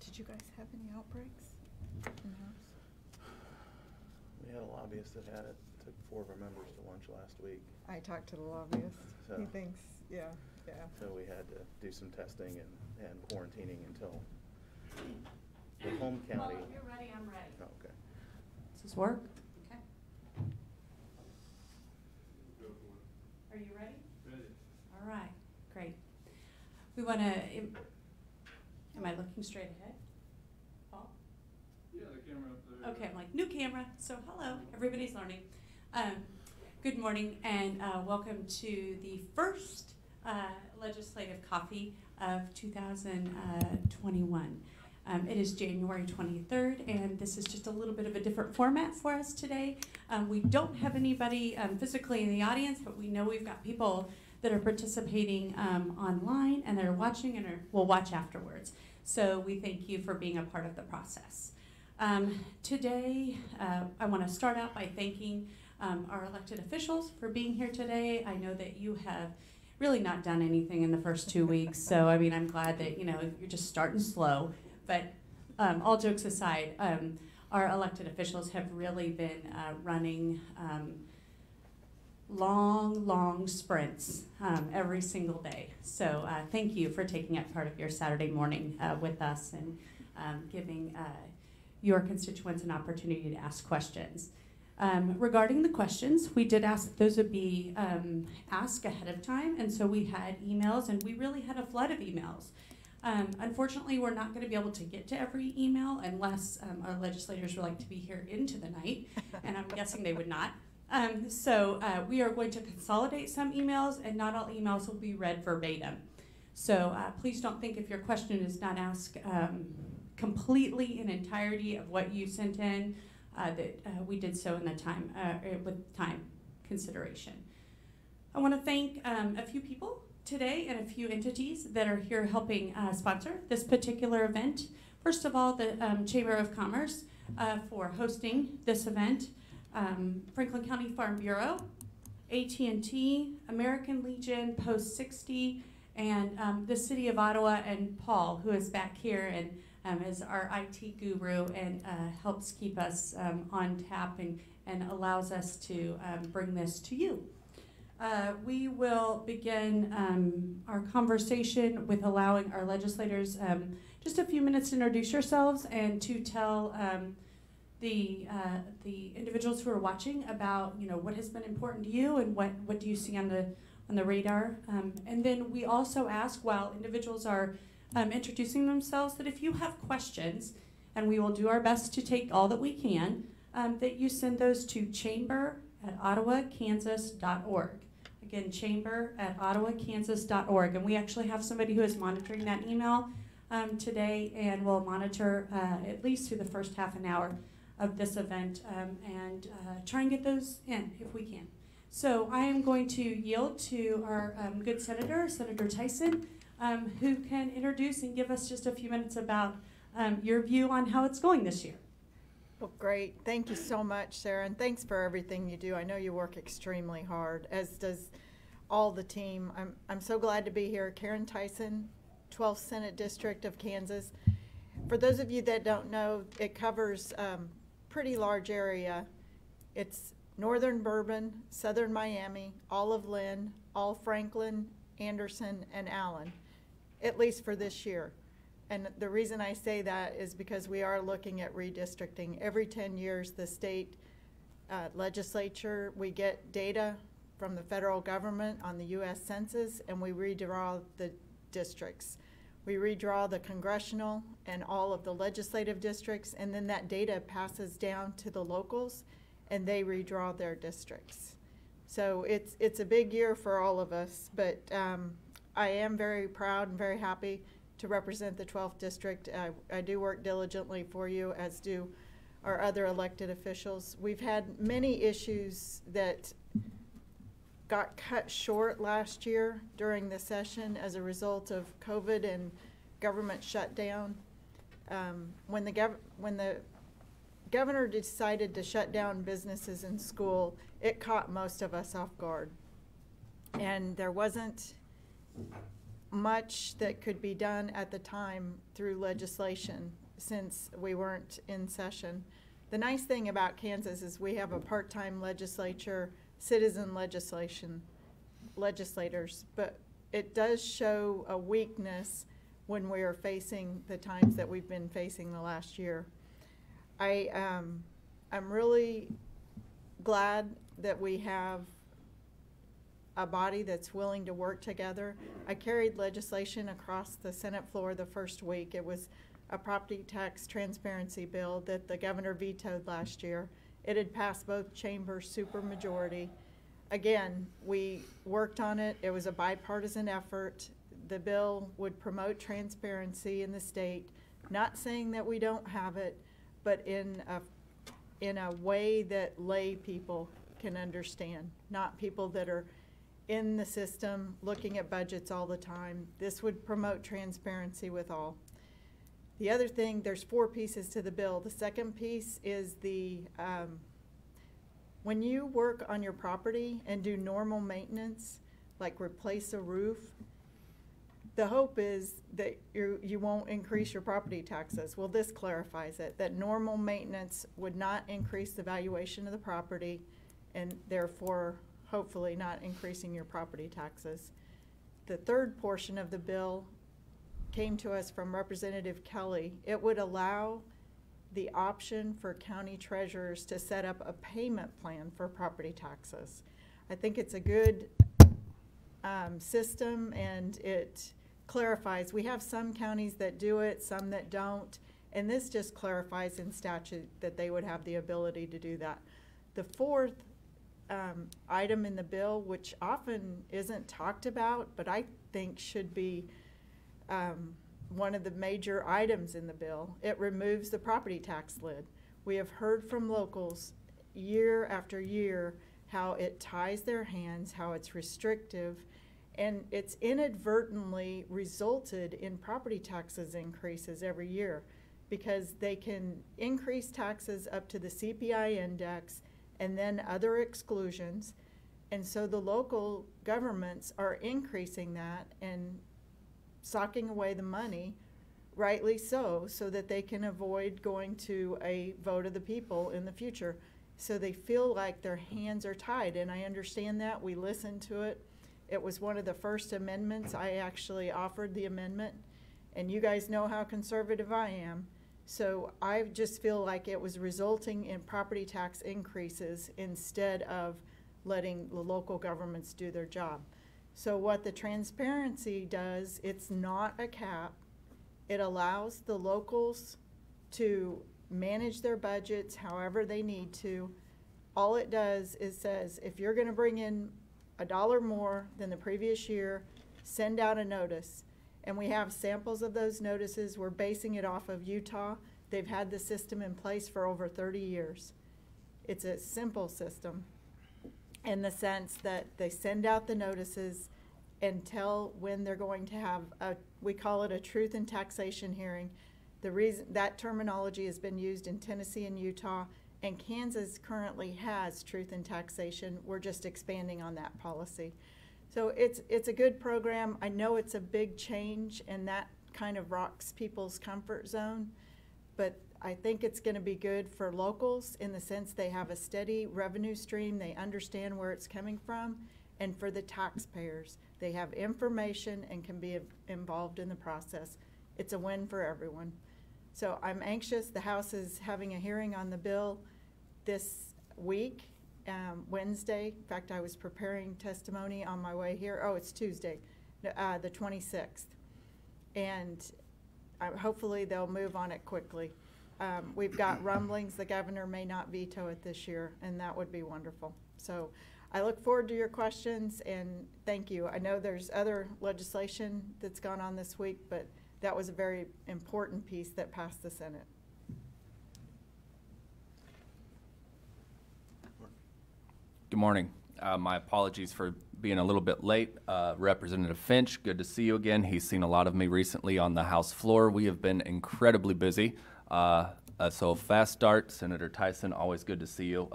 Did you guys have any outbreaks in-house? We had a lobbyist that had it. Took 4 of our members to lunch last week. I talked to the lobbyist. So, he thinks, yeah. So we had to do some testing and quarantining until the home county. Well, if you're ready, I'm ready. Oh, okay. Does this work? Okay. Are you ready? Ready. All right, great. We want to, am I looking straight ahead? Paul? Yeah, the camera up there. Okay, I'm like, new camera, so hello, everybody's learning. Good morning and welcome to the first legislative coffee of 2021. It is January 23rd, and this is just a little bit of a different format for us today. We don't have anybody physically in the audience, but we know we've got people that are participating online and that are watching and will watch afterwards. So we thank you for being a part of the process. Today, I want to start out by thanking our elected officials for being here today. I know that you have really not done anything in the first 2 weeks, so I mean, I'm glad that you're just starting slow. But all jokes aside, our elected officials have really been running long sprints every single day. So thank you for taking up part of your Saturday morning with us and giving your constituents an opportunity to ask questions. Regarding the questions, we did ask that those would be asked ahead of time, and so we had emails, and we really had a flood of emails. Unfortunately, we're not going to be able to get to every email unless our legislators would like to be here into the night, and I'm guessing they would not. So we are going to consolidate some emails, and not all emails will be read verbatim. So please don't think if your question is not asked completely in entirety of what you sent in, that we did so in the time with time consideration. I want to thank a few people today and a few entities that are here helping sponsor this particular event. First of all, the Chamber of Commerce for hosting this event, Franklin County Farm Bureau, AT&T, American Legion, Post 60, and the City of Ottawa, and Paul, who is back here and is our IT guru and helps keep us on tap and allows us to bring this to you. We will begin our conversation with allowing our legislators just a few minutes to introduce yourselves and to tell the individuals who are watching about what has been important to you and what do you see on the radar. And then we also ask, while individuals are introducing themselves, that if you have questions, and we will do our best to take all that we can, that you send those to chamber@ottawakansas.org. Again, chamber@ottawakansas.org. And we actually have somebody who is monitoring that email today and will monitor at least through the first half an hour of this event and try and get those in if we can. So I am going to yield to our good Senator Tyson, who can introduce and give us just a few minutes about your view on how it's going this year. Well, great. Thank you so much, Sarah, and thanks for everything you do. I know you work extremely hard, as does all the team. I'm so glad to be here. Karen Tyson, 12th Senate District of Kansas. For those of you that don't know, it covers pretty large area. It's northern Bourbon, southern Miami, all of Lynn, all Franklin, Anderson, and Allen, at least for this year. And the reason I say that is because we are looking at redistricting. Every 10 years, the state legislature, we get data from the federal government on the U.S. Census, and we redraw the districts. We redraw the congressional and all of the legislative districts, and then that data passes down to the locals, and they redraw their districts. So it's a big year for all of us, but I am very proud and very happy to represent the 12th district. I do work diligently for you, as do our other elected officials. We've had many issues that got cut short last year during the session as a result of COVID and government shutdown. When the governor decided to shut down businesses and school, it caught most of us off guard. And there wasn't much that could be done at the time through legislation since we weren't in session. The nice thing about Kansas is we have a part-time legislature, citizen legislators, but it does show a weakness when we are facing the times that we've been facing the last year. I'm really glad that we have a body that's willing to work together. I carried legislation across the Senate floor the first week. It was a property tax transparency bill that the governor vetoed last year. It had passed both chambers supermajority. Again, we worked on it. It was a bipartisan effort. The bill would promote transparency in the state, not saying that we don't have it, but in a way that lay people can understand, not people that are in the system looking at budgets all the time. This would promote transparency with all. The other thing, there's 4 pieces to the bill. The second piece is when you work on your property and do normal maintenance, like replace a roof, the hope is that you won't increase your property taxes. Well, this clarifies it, that normal maintenance would not increase the valuation of the property and therefore hopefully not increasing your property taxes. The third portion of the bill came to us from Representative Kelly. It would allow the option for county treasurers to set up a payment plan for property taxes. I think it's a good system, and it clarifies. We have some counties that do it, some that don't, and this just clarifies in statute that they would have the ability to do that. The fourth item in the bill, which often isn't talked about, but I think should be one of the major items in the bill, it removes the property tax lid. We have heard from locals year after year how it ties their hands, how it's restrictive, and it's inadvertently resulted in property taxes increases every year because they can increase taxes up to the CPI index and then other exclusions. And so the local governments are increasing that and socking away the money, rightly so that they can avoid going to a vote of the people in the future. So they feel like their hands are tied, and I understand that. We listened to it. It was one of the first amendments. I actually offered the amendment, and you guys know how conservative I am. So I just feel like it was resulting in property tax increases instead of letting the local governments do their job. So what the transparency does, it's not a cap. It allows the locals to manage their budgets however they need to. All it does is says, if you're gonna bring in $1 more than the previous year, send out a notice. And we have samples of those notices. We're basing it off of Utah. They've had the system in place for over 30 years. It's a simple system in the sense that they send out the notices and tell when they're going to have we call it a truth and taxation hearing. The reason that terminology has been used in Tennessee and Utah, and Kansas currently has truth and taxation. We're just expanding on that policy. So it's a good program. I know it's a big change, and that kind of rocks people's comfort zone, but I think it's going to be good for locals in the sense they have a steady revenue stream, they understand where it's coming from, and for the taxpayers, they have information and can be involved in the process. It's a win for everyone. So I'm anxious. The House is having a hearing on the bill this week, Wednesday. In fact, I was preparing testimony on my way here. Oh, it's Tuesday, the 26th. And hopefully they'll move on it quickly. We've got rumblings the governor may not veto it this year, and that would be wonderful. So I look forward to your questions, and thank you. I know there's other legislation that's gone on this week, but that was a very important piece that passed the Senate. Good morning. My apologies for being a little bit late. Representative Finch, good to see you again. He's seen a lot of me recently on the House floor. We have been incredibly busy. So fast start. Senator Tyson, always good to see you.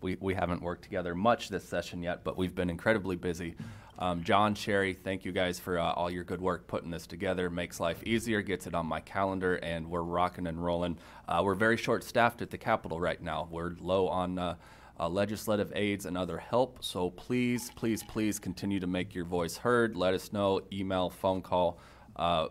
We haven't worked together much this session yet, but we've been incredibly busy. John, Sherry, thank you guys for all your good work putting this together. Makes life easier, gets it on my calendar, and we're rocking and rolling. We're very short-staffed at the Capitol right now. We're low on legislative aids and other help, so please, please, please continue to make your voice heard. Let us know, email, phone call.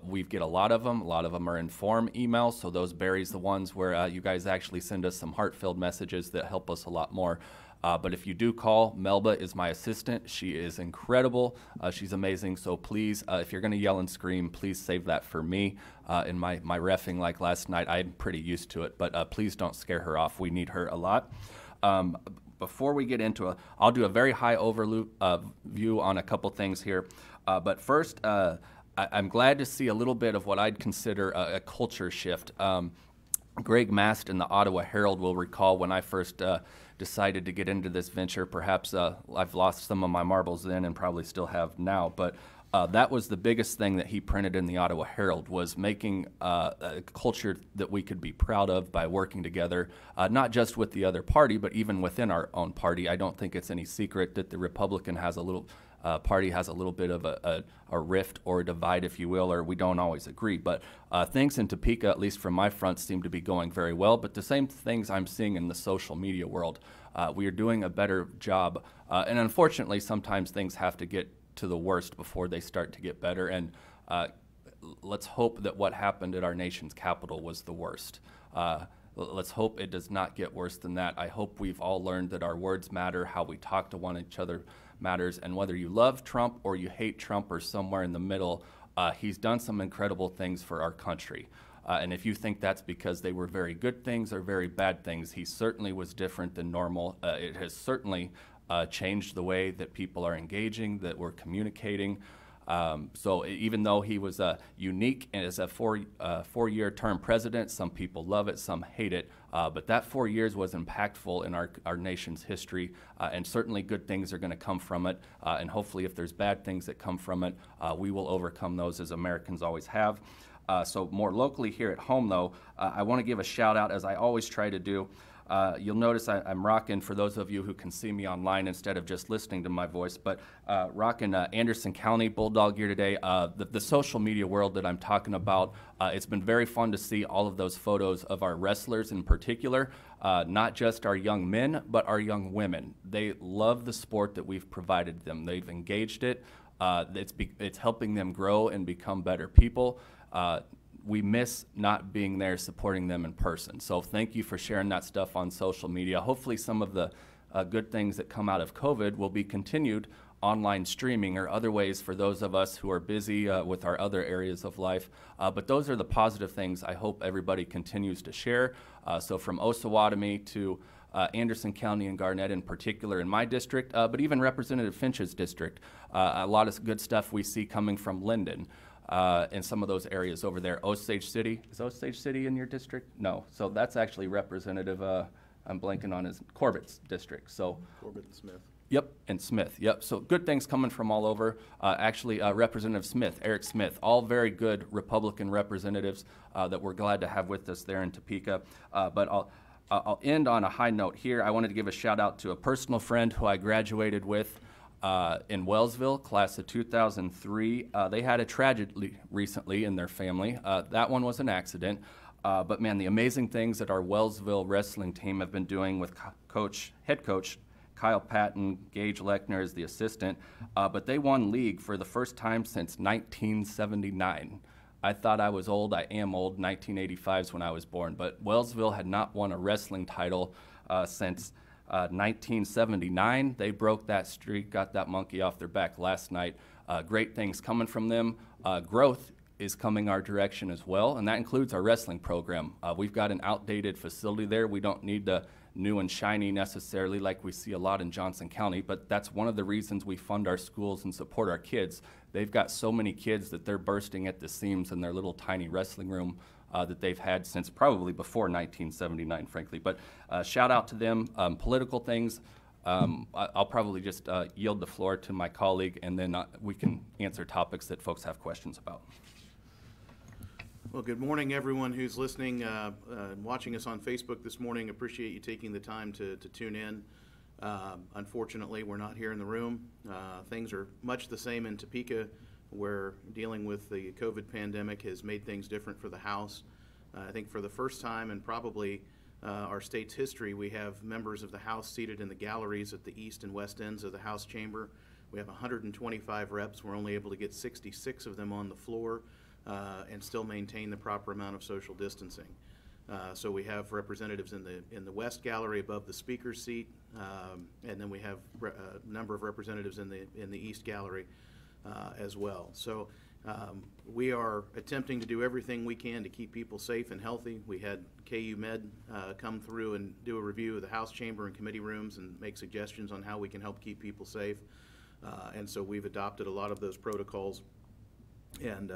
We get a lot of them. A lot of them are in form emails, so those Barry's the ones where you guys actually send us some heart-filled messages that help us a lot more. But if you do call, Melba is my assistant. She is incredible. She's amazing. So please, if you're going to yell and scream, please save that for me. In my reffing like last night, I'm pretty used to it. But please don't scare her off. We need her a lot. Before we get into it, I'll do a very high overview on a couple things here. But first, I'm glad to see a little bit of what I'd consider a culture shift. Greg Mast in the Ottawa Herald will recall when I first decided to get into this venture. Perhaps I've lost some of my marbles then and probably still have now, but that was the biggest thing that he printed in the Ottawa Herald, was making a culture that we could be proud of by working together, not just with the other party, but even within our own party. I don't think it's any secret that the Republican has a little party has a little bit of a rift or a divide, if you will, or we don't always agree. But things in Topeka, at least from my front, seem to be going very well. But the same things I'm seeing in the social media world, we are doing a better job. And unfortunately, sometimes things have to get to the worst before they start to get better. And let's hope that what happened at our nation's capital was the worst. Let's hope it does not get worse than that. I hope we've all learned that our words matter, how we talk to one another matters, and whether you love Trump or you hate Trump or somewhere in the middle, he's done some incredible things for our country. And if you think that's because they were very good things or very bad things, he certainly was different than normal. It has certainly changed the way that people are engaging, that we're communicating. So even though he was unique as a four-year term president, some people love it, some hate it, but that 4 years was impactful in our nation's history, and certainly good things are going to come from it, and hopefully if there's bad things that come from it, we will overcome those as Americans always have. So more locally here at home, though, I want to give a shout out, as I always try to do. You'll notice I'm rocking, for those of you who can see me online instead of just listening to my voice, but rocking Anderson County Bulldog gear today. The social media world that I'm talking about, it's been very fun to see all of those photos of our wrestlers in particular, not just our young men, but our young women. They love the sport that we've provided them. They've engaged it. It's helping them grow and become better people. We miss not being there supporting them in person. So thank you for sharing that stuff on social media. Hopefully some of the good things that come out of COVID will be continued online streaming or other ways for those of us who are busy with our other areas of life. But those are the positive things I hope everybody continues to share. So from Osawatomie to Anderson County and Garnett in particular in my district, but even Representative Finch's district, a lot of good stuff we see coming from Linden. In some of those areas over there. Osage City, is Osage City in your district? No, so that's actually Representative, I'm blanking on his, Corbett's district, so. Corbett and Smith. Yep, and Smith, yep, so good things coming from all over. Actually, Representative Smith, Eric Smith, all very good Republican representatives that we're glad to have with us there in Topeka. But I'll end on a high note here. I wanted to give a shout out to a personal friend who I graduated with in Wellsville, class of 2003. They had a tragedy recently in their family. That one was an accident. But man, the amazing things that our Wellsville wrestling team have been doing with head coach Kyle Patton, Gage Lechner is the assistant. But they won league for the first time since 1979. I thought I was old. I am old. 1985 is when I was born. But Wellsville had not won a wrestling title since 1979. They broke that streak, got that monkey off their back last night. Great things coming from them. Growth is coming our direction as well, and that includes our wrestling program. We've got an outdated facility there. We don't need the new and shiny necessarily like we see a lot in Johnson County, but that's one of the reasons we fund our schools and support our kids. They've got so many kids that they're bursting at the seams in their little tiny wrestling room that they've had since probably before 1979, frankly. But shout out to them. Political things, I'll probably just yield the floor to my colleague, and then we can answer topics that folks have questions about. Well, good morning, everyone who's listening and watching us on Facebook this morning. Appreciate you taking the time to tune in. Unfortunately, we're not here in the room. Things are much the same in Topeka, where dealing with the COVID pandemic has made things different for the House. I think for the first time in probably our state's history, we have members of the House seated in the galleries at the east and west ends of the House chamber. We have 125 reps. We're only able to get 66 of them on the floor and still maintain the proper amount of social distancing. So we have representatives in the west gallery above the speaker's seat, and then we have a number of representatives in the east gallery as well. So we are attempting to do everything we can to keep people safe and healthy. We had KU Med come through and do a review of the House chamber and committee rooms and make suggestions on how we can help keep people safe. And so we've adopted a lot of those protocols and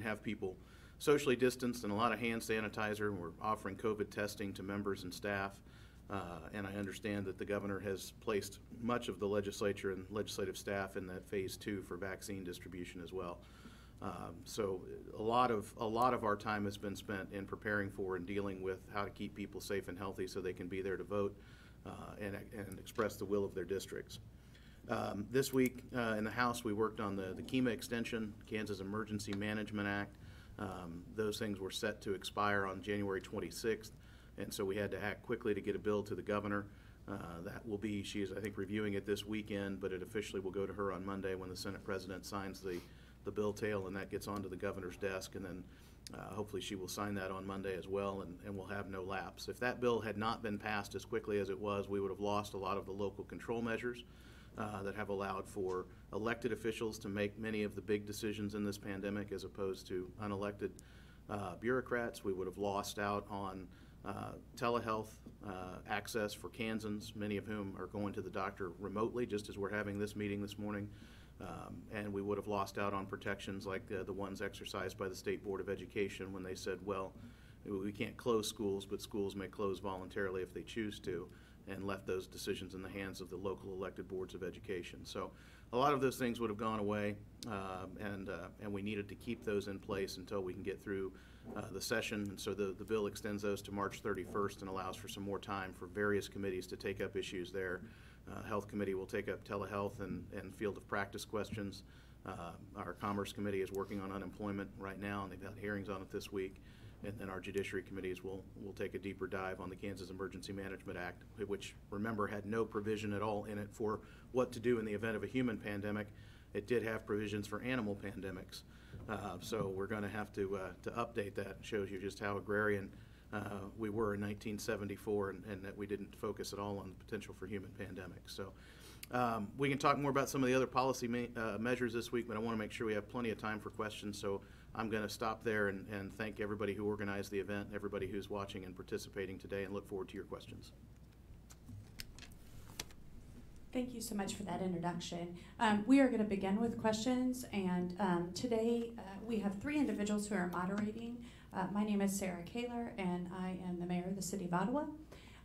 have people socially distanced and a lot of hand sanitizer. We're offering COVID testing to members and staff. And I understand that the governor has placed much of the legislature and legislative staff in that phase 2 for vaccine distribution as well. So a lot of our time has been spent in preparing for and dealing with how to keep people safe and healthy so they can be there to vote and express the will of their districts. This week in the House, we worked on the KEMA extension, Kansas Emergency Management Act. Those things were set to expire on January 26th, and so we had to act quickly to get a bill to the governor. She is, I think, reviewing it this weekend, but it officially will go to her on Monday when the Senate President signs the bill tail, and that gets onto the governor's desk, and then hopefully she will sign that on Monday as well, and we'll have no lapse. If that bill had not been passed as quickly as it was, we would have lost a lot of the local control measures that have allowed for elected officials to make many of the big decisions in this pandemic as opposed to unelected bureaucrats. We would have lost out on telehealth access for Kansans, many of whom are going to the doctor remotely, just as we're having this meeting this morning. And we would have lost out on protections like the ones exercised by the State Board of Education when they said, well, we can't close schools, but schools may close voluntarily if they choose to, and left those decisions in the hands of the local elected boards of education. So a lot of those things would have gone away, and we needed to keep those in place until we can get through the session. And so the bill extends those to March 31st and allows for some more time for various committees to take up issues there. Health Committee will take up telehealth and field of practice questions. Our Commerce Committee is working on unemployment right now, and they've had hearings on it this week. And then our Judiciary Committees will take a deeper dive on the Kansas Emergency Management Act, which, remember, had no provision at all in it for what to do in the event of a human pandemic. It did have provisions for animal pandemics. So we're going to have to update that. It shows you just how agrarian we were in 1974 and that we didn't focus at all on the potential for human pandemics. So we can talk more about some of the other policy measures this week, but I want to make sure we have plenty of time for questions. So I'm going to stop there and thank everybody who organized the event, everybody who's watching and participating today, and look forward to your questions. Thank you so much for that introduction. We are going to begin with questions, and today we have 3 individuals who are moderating. My name is Sarah Kaler, and I am the mayor of the City of Ottawa.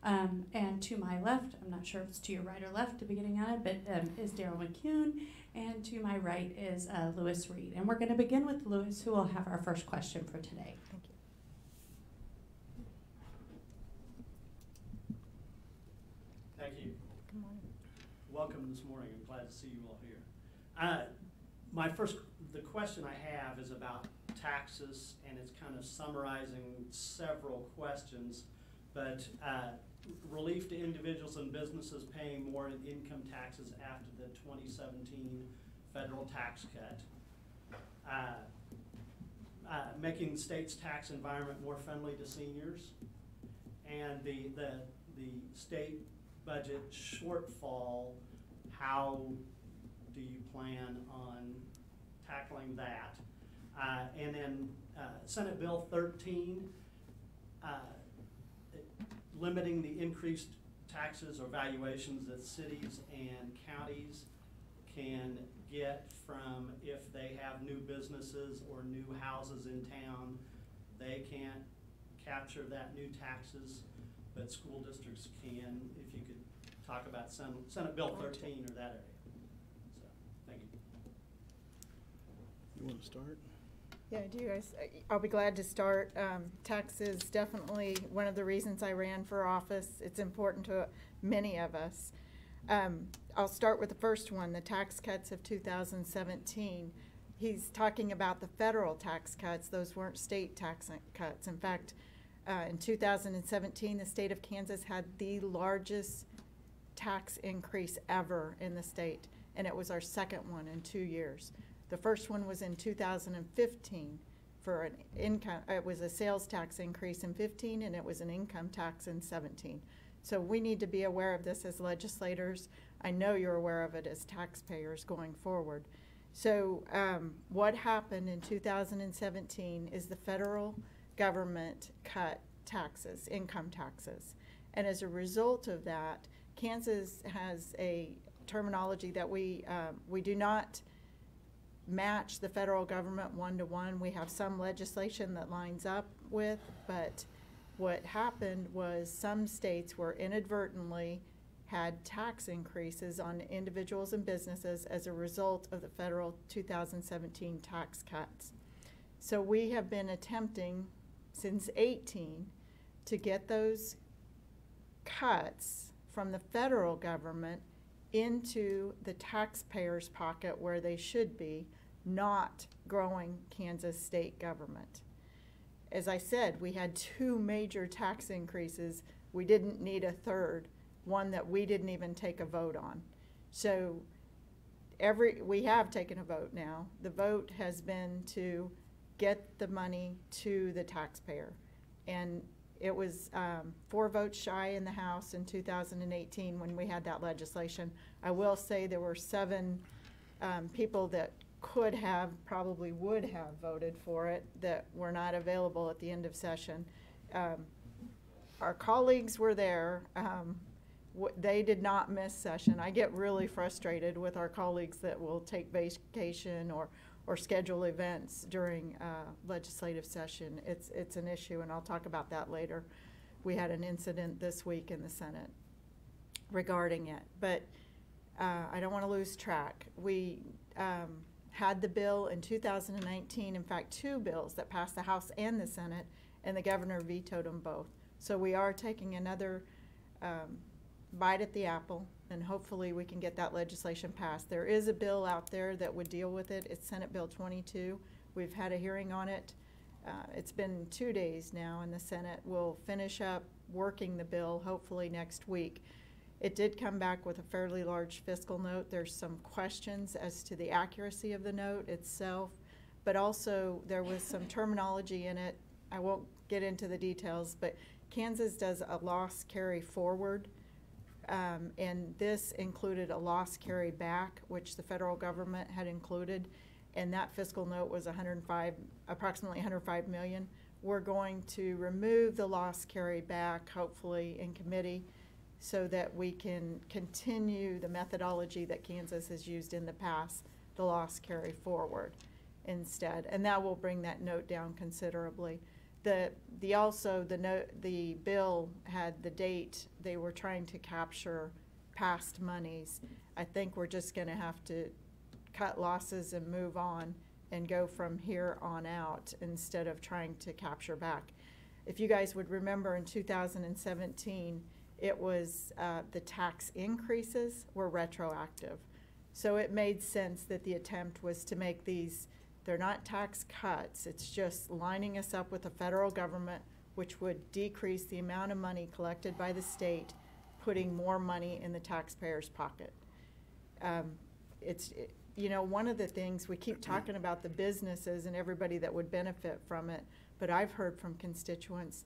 And to my left, I'm not sure if it's to your right or left to beginning on it, but is Daryl McCune, and to my right is Lewis Reed. And we're going to begin with Lewis, who will have our first question for today. Thank you. Thank you. Good morning. Welcome this morning. I'm glad to see you all here. The question I have is about taxes, and it's kind of summarizing several questions, but relief to individuals and businesses paying more in income taxes after the 2017 federal tax cut, making the state's tax environment more friendly to seniors, and the state budget shortfall. How do you plan on tackling that? And then Senate Bill 13, limiting the increased taxes or valuations that cities and counties can get from if they have new businesses or new houses in town. They can't capture that new taxes, but school districts can. If you could talk about Senate Bill 13 or that area. So, thank you. You want to start? Yeah, I do. I'll be glad to start. Taxes, definitely one of the reasons I ran for office. It's important to many of us. I'll start with the first one, the tax cuts of 2017. He's talking about the federal tax cuts. Those weren't state tax cuts. In fact, in 2017, the state of Kansas had the largest tax increase ever in the state, and it was our second one in 2 years. The first one was in 2015 for an income, it was a sales tax increase in 15, and it was an income tax in 17. So we need to be aware of this as legislators. I know you're aware of it as taxpayers going forward. So what happened in 2017 is the federal government cut taxes, income taxes. And as a result of that, Kansas has a terminology that we do not match the federal government one-to-one. We have some legislation that lines up with, but what happened was some states were inadvertently had tax increases on individuals and businesses as a result of the federal 2017 tax cuts. So we have been attempting since 18 to get those cuts from the federal government into the taxpayers' pocket where they should be, not growing Kansas state government. As I said, we had 2 major tax increases. We didn't need a third, one that we didn't even take a vote on. So we have taken a vote now. The vote has been to get the money to the taxpayer. And it was 4 votes shy in the House in 2018 when we had that legislation. I will say there were 7 people that could have, probably would have voted for it that were not available at the end of session. Our colleagues were there. They did not miss session. I get really frustrated with our colleagues that will take vacation or schedule events during legislative session. It's an issue, and I'll talk about that later. We had an incident this week in the Senate regarding it, but I don't want to lose track. We had the bill in 2019, in fact 2 bills that passed the House and the Senate, and the governor vetoed them both. So we are taking another bite at the apple, and hopefully we can get that legislation passed. There is a bill out there that would deal with it. It's Senate Bill 22. We've had a hearing on it. It's been 2 days now in the Senate. We'll finish up working the bill hopefully next week. It did come back with a fairly large fiscal note. There's some questions as to the accuracy of the note itself, but also there was some terminology in it. I won't get into the details, but Kansas does a loss carry forward, and this included a loss carry back, which the federal government had included, and that fiscal note was approximately 105 million. We're going to remove the loss carry back, hopefully in committee, so that we can continue the methodology that Kansas has used in the past, the loss carry forward instead, and that will bring that note down considerably. The bill had the date. They were trying to capture past monies. I think we're just going to have to cut losses and move on and go from here on out instead of trying to capture back. If you guys would remember, in 2017, it was the tax increases were retroactive. So it made sense that the attempt was to make these, they're not tax cuts, it's just lining us up with the federal government, which would decrease the amount of money collected by the state, putting more money in the taxpayer's pocket. You know, one of the things, we keep talking about the businesses and everybody that would benefit from it, but I've heard from constituents,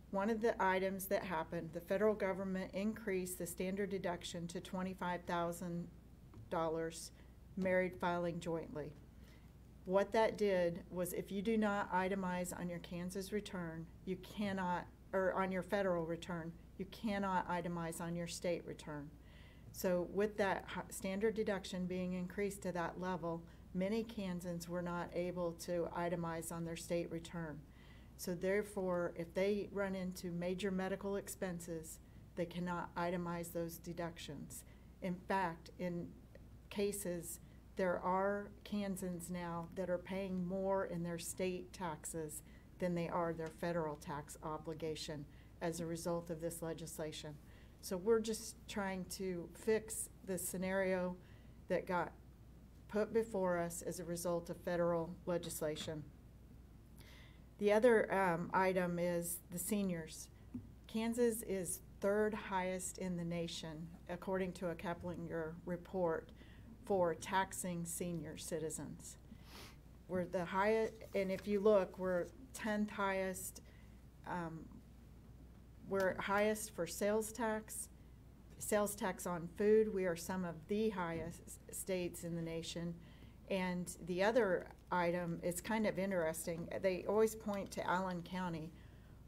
one of the items that happened, the federal government increased the standard deduction to $25,000 married filing jointly. What that did was, if you do not itemize on your Kansas return, you cannot, or on your federal return, you cannot itemize on your state return. So with that standard deduction being increased to that level, many Kansans were not able to itemize on their state return. So therefore, if they run into major medical expenses, they cannot itemize those deductions. In fact, in cases, there are Kansans now that are paying more in their state taxes than they are their federal tax obligation as a result of this legislation. So we're just trying to fix the scenario that got put before us as a result of federal legislation. The other item is the seniors. Kansas is third highest in the nation, according to a Keplinger report, for taxing senior citizens. We're the highest, and if you look, we're 10th highest. We're highest for sales tax on food. We are some of the highest states in the nation. And the other item is kind of interesting. They always point to Allen County,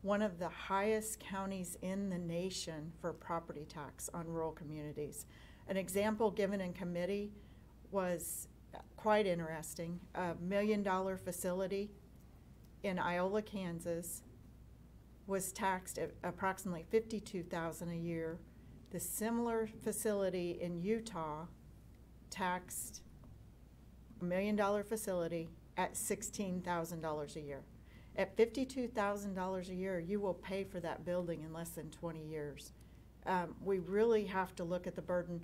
one of the highest counties in the nation for property tax on rural communities. An example given in committee was quite interesting. A $1 million facility in Iola, Kansas was taxed at approximately $52,000 a year. The similar facility in Utah taxed $1 million facility at $16,000 a year. At $52,000 a year, you will pay for that building in less than 20 years. We really have to look at the burden.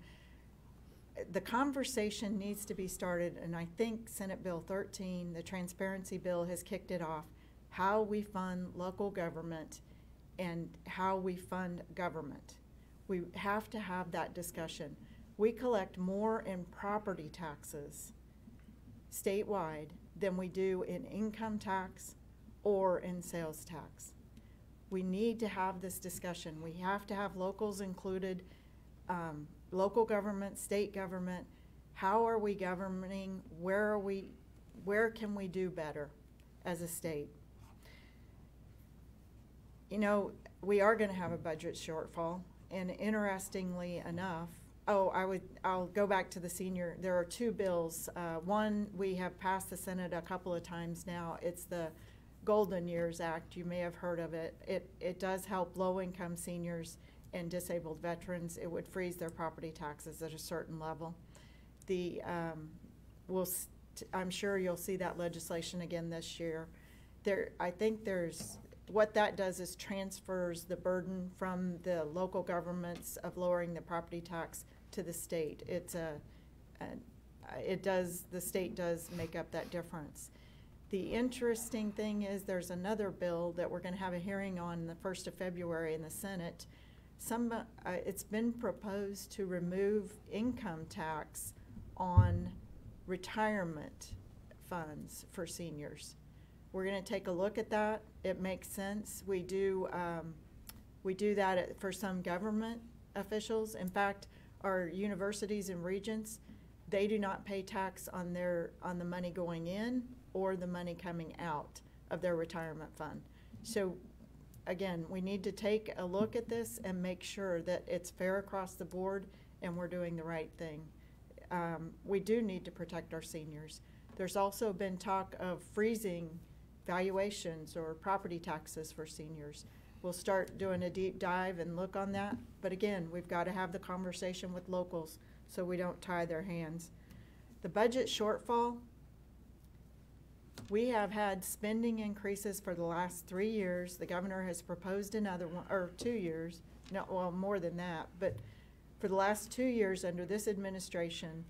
The conversation needs to be started, and I think Senate Bill 13, the transparency bill, has kicked it off. How we fund local government and how we fund government. We have to have that discussion. We collect more in property taxes statewide than we do in income tax or in sales tax. We need to have this discussion. We have to have locals included, local government, state government. How are we governing? Where can we do better as a state? You know, we are going to have a budget shortfall, and interestingly enough, I'll go back to the senior. There are two bills. One, we have passed the Senate a couple of times now. It's the Golden Years Act. You may have heard of it. It does help low-income seniors and disabled veterans. It would freeze their property taxes at a certain level. I'm sure you'll see that legislation again this year. I think what that does is transfers the burden from the local governments of lowering the property tax to the state. The state does make up that difference. The interesting thing is there's another bill that we're going to have a hearing on the 1st of February in the Senate. It's been proposed to remove income tax on retirement funds for seniors. We're going to take a look at that. It makes sense. We do that for some government officials. In fact, our universities and regents, they do not pay tax on the money going in or the money coming out of their retirement fund. So again, we need to take a look at this and make sure that it's fair across the board and we're doing the right thing. We do need to protect our seniors. There's also been talk of freezing valuations or property taxes for seniors. We'll start doing a deep dive and look on that. But again, we've got to have the conversation with locals so we don't tie their hands. The budget shortfall, we have had spending increases for the last 3 years. The governor has proposed another one, or 2 years, no, well, more than that. But for the last 2 years under this administration,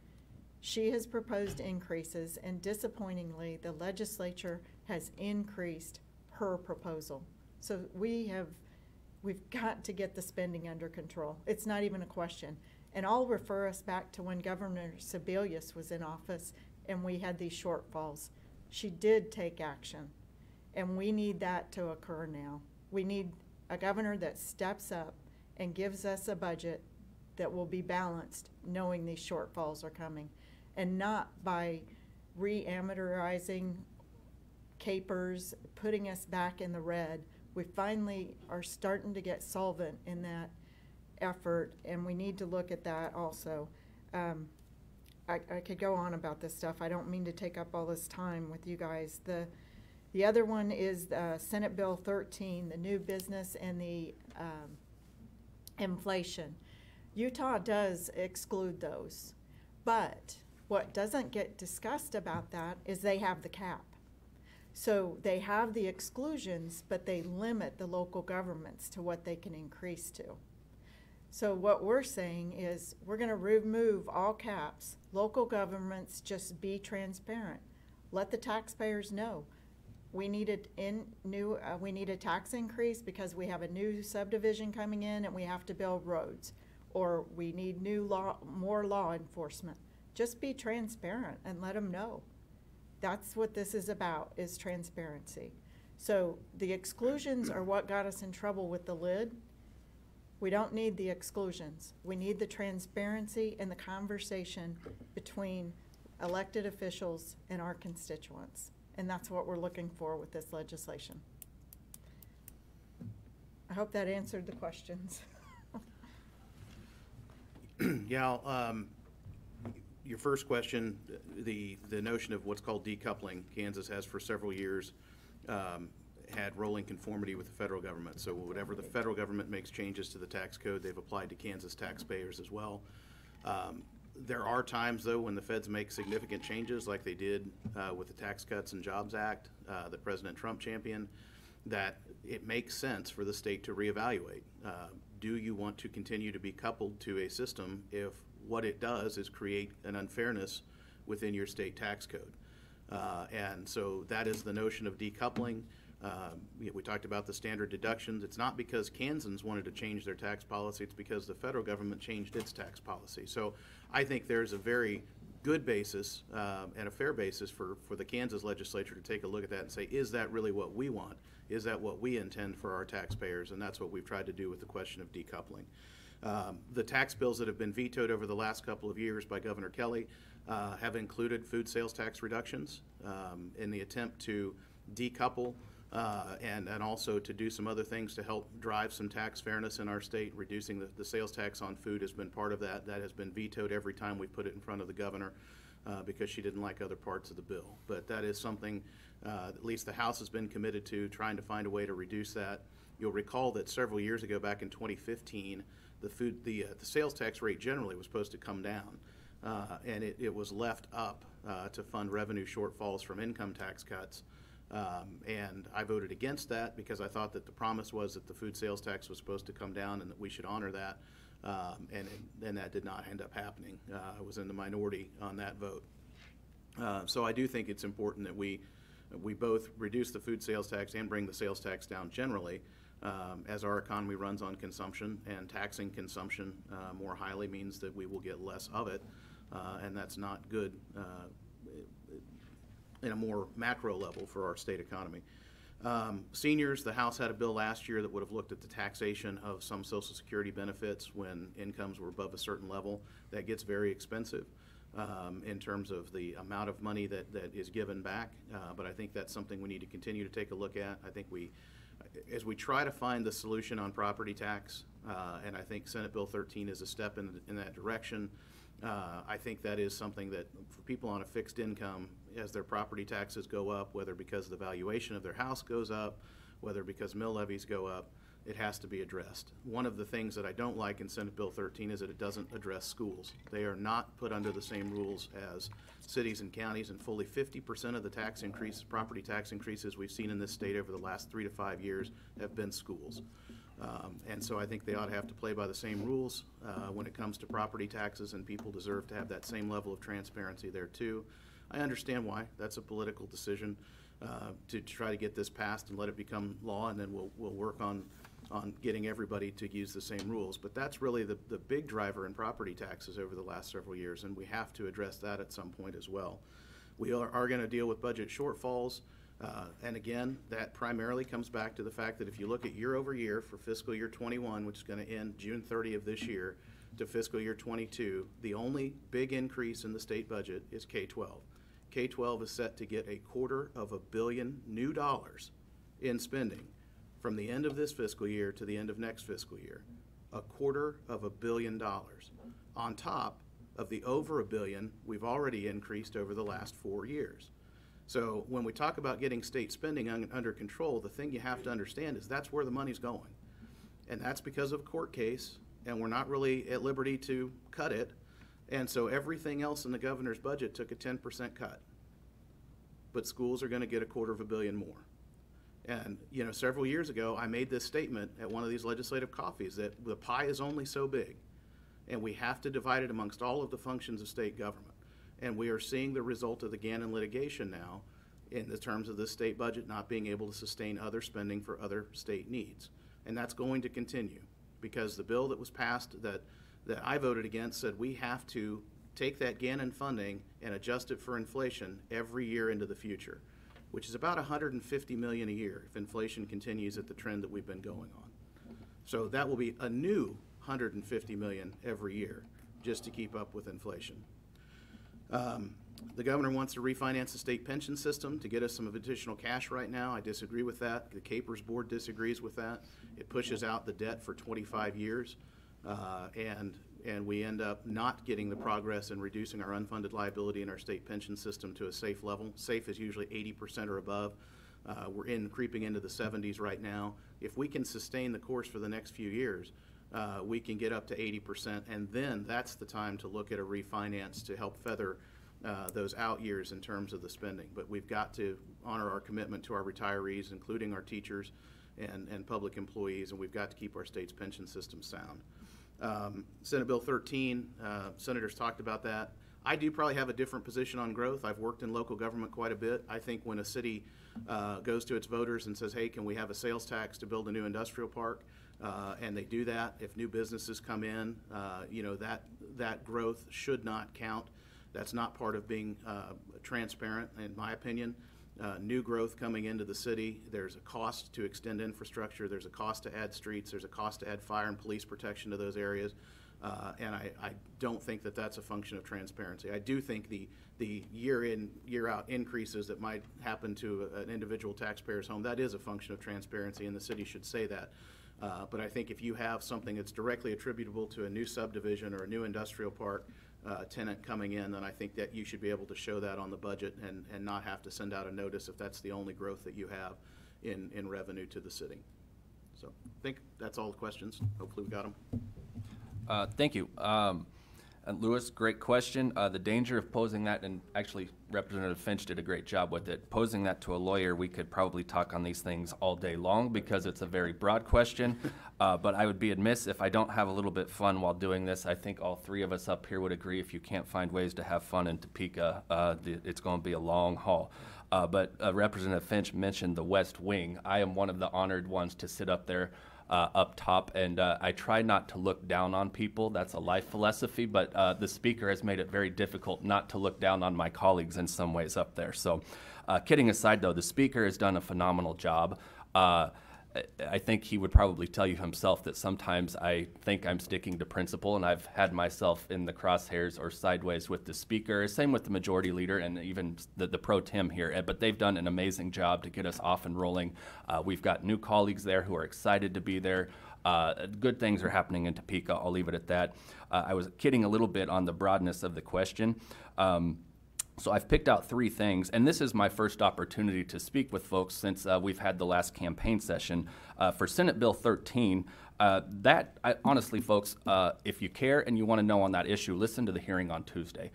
she has proposed increases, and disappointingly, the legislature has increased her proposal. So we've got to get the spending under control. It's not even a question. And I'll refer us back to when Governor Sebelius was in office and we had these shortfalls. She did take action, and we need that to occur now. We need a governor that steps up and gives us a budget that will be balanced, knowing these shortfalls are coming, and not by re-amortizing capers, putting us back in the red. We finally are starting to get solvent in that effort, and we need to look at that also. I could go on about this stuff. I don't mean to take up all this time with you guys. The other one is Senate Bill 13, the new business and the inflation. Utah does exclude those, but what doesn't get discussed about that is they have the cap. So they have the exclusions, but they limit the local governments to what they can increase to. So what we're saying is we're going to remove all caps. Local governments, just be transparent. Let the taxpayers know. We needed we need a tax increase because we have a new subdivision coming in and we have to build roads, or we need more law enforcement. Just be transparent and let them know. That's what this is about, is transparency. So the exclusions are what got us in trouble with the lid. We don't need the exclusions. We need the transparency and the conversation between elected officials and our constituents. And that's what we're looking for with this legislation. I hope that answered the questions. Yeah, your first question, the notion of what's called decoupling, Kansas has for several years had rolling conformity with the federal government. So whatever the federal government makes changes to the tax code, they've applied to Kansas taxpayers as well. There are times, though, when the feds make significant changes, like they did with the Tax Cuts and Jobs Act that President Trump championed, that it makes sense for the state to reevaluate. Do you want to continue to be coupled to a system if what it does is create an unfairness within your state tax code? And so that is the notion of decoupling. We talked about the standard deductions. It's not because Kansans wanted to change their tax policy, it's because the federal government changed its tax policy. So I think there's a very good basis and a fair basis for the Kansas legislature to take a look at that and say, is that really what we want? Is that what we intend for our taxpayers? And that's what we've tried to do with the question of decoupling. The tax bills that have been vetoed over the last couple of years by Governor Kelly have included food sales tax reductions in the attempt to decouple and also to do some other things to help drive some tax fairness in our state. Reducing the sales tax on food has been part of that. That has been vetoed every time we put it in front of the governor because she didn't like other parts of the bill. But that is something at least the House has been committed to, trying to find a way to reduce that. You'll recall that several years ago, back in 2015, the sales tax rate generally was supposed to come down, and it was left up to fund revenue shortfalls from income tax cuts. And I voted against that because I thought that the promise was that the food sales tax was supposed to come down and that we should honor that. And that did not end up happening. I was in the minority on that vote. So I do think it's important that we both reduce the food sales tax and bring the sales tax down generally, as our economy runs on consumption, and taxing consumption more highly means that we will get less of it, and that's not good in a more macro level for our state economy. Seniors, the House had a bill last year that would have looked at the taxation of some Social Security benefits when incomes were above a certain level. That gets very expensive in terms of the amount of money that is given back, but I think that's something we need to continue to take a look at. I think as we try to find the solution on property tax, and I think Senate Bill 13 is a step in that direction, I think that is something that for people on a fixed income, as their property taxes go up, whether because the valuation of their house goes up, whether because mill levies go up, it has to be addressed. One of the things that I don't like in Senate Bill 13 is that it doesn't address schools. They are not put under the same rules as cities and counties, and fully 50% of the tax increase, property tax increases we've seen in this state over the last 3 to 5 years have been schools. And so I think they ought to have to play by the same rules when it comes to property taxes, and people deserve to have that same level of transparency there too. I understand why. That's a political decision to try to get this passed and let it become law, and then we'll work on getting everybody to use the same rules. But that's really the big driver in property taxes over the last several years, and we have to address that at some point as well. We are going to deal with budget shortfalls. And again, that primarily comes back to the fact that if you look at year over year for fiscal year 21, which is going to end June 30 of this year, to fiscal year 22, the only big increase in the state budget is K-12. K-12 is set to get $250 million new dollars in spending from the end of this fiscal year to the end of next fiscal year. $250 million on top of the over $1 billion we've already increased over the last 4 years. So when we talk about getting state spending under control, the thing you have to understand is that's where the money's going. And that's because of a court case, and we're not really at liberty to cut it. And so everything else in the governor's budget took a 10% cut. But schools are going to get $250 million more. And, several years ago, I made this statement at one of these legislative coffees that the pie is only so big, and we have to divide it amongst all of the functions of state government. And we are seeing the result of the Gannon litigation now in the terms of the state budget not being able to sustain other spending for other state needs. And that's going to continue because the bill that was passed that I voted against said we have to take that Gannon funding and adjust it for inflation every year into the future, which is about $150 million a year if inflation continues at the trend that we've been going on. So that will be a new $150 million every year just to keep up with inflation. The governor wants to refinance the state pension system to get us some additional cash right now. I disagree with that. The Capers board disagrees with that. It pushes out the debt for 25 years, and we end up not getting the progress in reducing our unfunded liability in our state pension system to a safe level. Safe is usually 80% or above. We're creeping into the 70s right now. If we can sustain the course for the next few years, we can get up to 80%, and then that's the time to look at a refinance to help feather those out years in terms of the spending. But we've got to honor our commitment to our retirees, including our teachers and public employees, and we've got to keep our state's pension system sound. Senate Bill 13, senators talked about that. I do probably have a different position on growth. I've worked in local government quite a bit. I think when a city goes to its voters and says, hey, can we have a sales tax to build a new industrial park? And they do that. If new businesses come in, that growth should not count. That's not part of being transparent, in my opinion. New growth coming into the city, there's a cost to extend infrastructure, there's a cost to add streets, there's a cost to add fire and police protection to those areas, and I don't think that that's a function of transparency. I do think the year in, year out increases that might happen to an individual taxpayer's home, that is a function of transparency, and the city should say that. But I think if you have something that's directly attributable to a new subdivision or a new industrial park tenant coming in, then I think that you should be able to show that on the budget and not have to send out a notice if that's the only growth that you have in revenue to the city. So I think that's all the questions. Hopefully we got them. Thank you. And Louis, great question. The danger of posing that, and actually Representative Finch did a great job with it, posing that to a lawyer, we could probably talk on these things all day long because it's a very broad question. But I would be amiss if I don't have a little bit fun while doing this. I think all three of us up here would agree if you can't find ways to have fun in Topeka, it's going to be a long haul. But Representative Finch mentioned the West Wing. I am one of the honored ones to sit up there up top, and I try not to look down on people. That's a life philosophy, but the speaker has made it very difficult not to look down on my colleagues in some ways up there. So kidding aside, though, the speaker has done a phenomenal job. I think he would probably tell you himself that sometimes I think I'm sticking to principle, and I've had myself in the crosshairs or sideways with the speaker. Same with the majority leader and even the pro tem here. But they've done an amazing job to get us off and rolling. We've got new colleagues there who are excited to be there. Good things are happening in Topeka. I'll leave it at that. I was kidding a little bit on the broadness of the question. So I've picked out three things, and this is my first opportunity to speak with folks since we've had the last campaign session. For Senate Bill 13, honestly, folks, if you care and you want to know on that issue, listen to the hearing on Tuesday.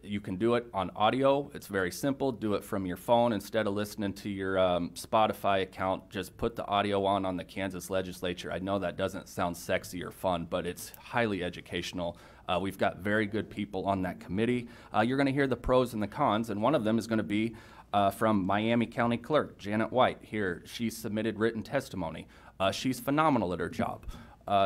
You can do it on audio. It's very simple. Do it from your phone instead of listening to your Spotify account. Just put the audio on the Kansas legislature. I know that doesn't sound sexy or fun, but it's highly educational. We've got very good people on that committee. You're going to hear the pros and the cons, and one of them is going to be from Miami County Clerk Janet White here. She submitted written testimony. She's phenomenal at her job.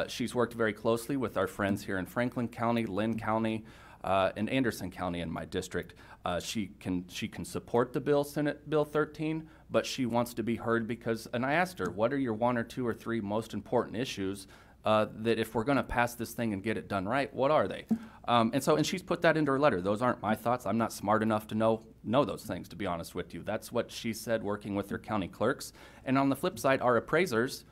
She's worked very closely with our friends here in Franklin County, Lynn County, and Anderson County in my district. She can support the bill, Senate Bill 13, but she wants to be heard because, and I asked her, what are your one or two or three most important issues that if we're going to pass this thing and get it done right, what are they? And she's put that into her letter. Those aren't my thoughts. I'm not smart enough to know those things, to be honest with you. That's what she said working with her county clerks. And on the flip side, our appraisers,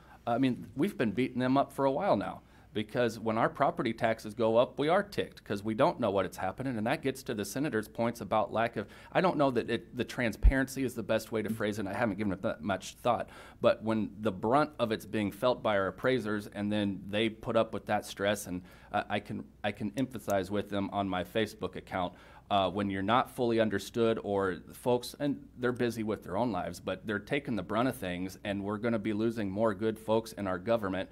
we've been beating them up for a while now. Because when our property taxes go up, we are ticked because we don't know what it's happening, and that gets to the senator's points about lack of. I don't know that the transparency is the best way to phrase it. And I haven't given it that much thought, but when the brunt of it's being felt by our appraisers, and then they put up with that stress, and I can empathize with them on my Facebook account. when you're not fully understood, or folks, and they're busy with their own lives, but they're taking the brunt of things, and we're going to be losing more good folks in our government,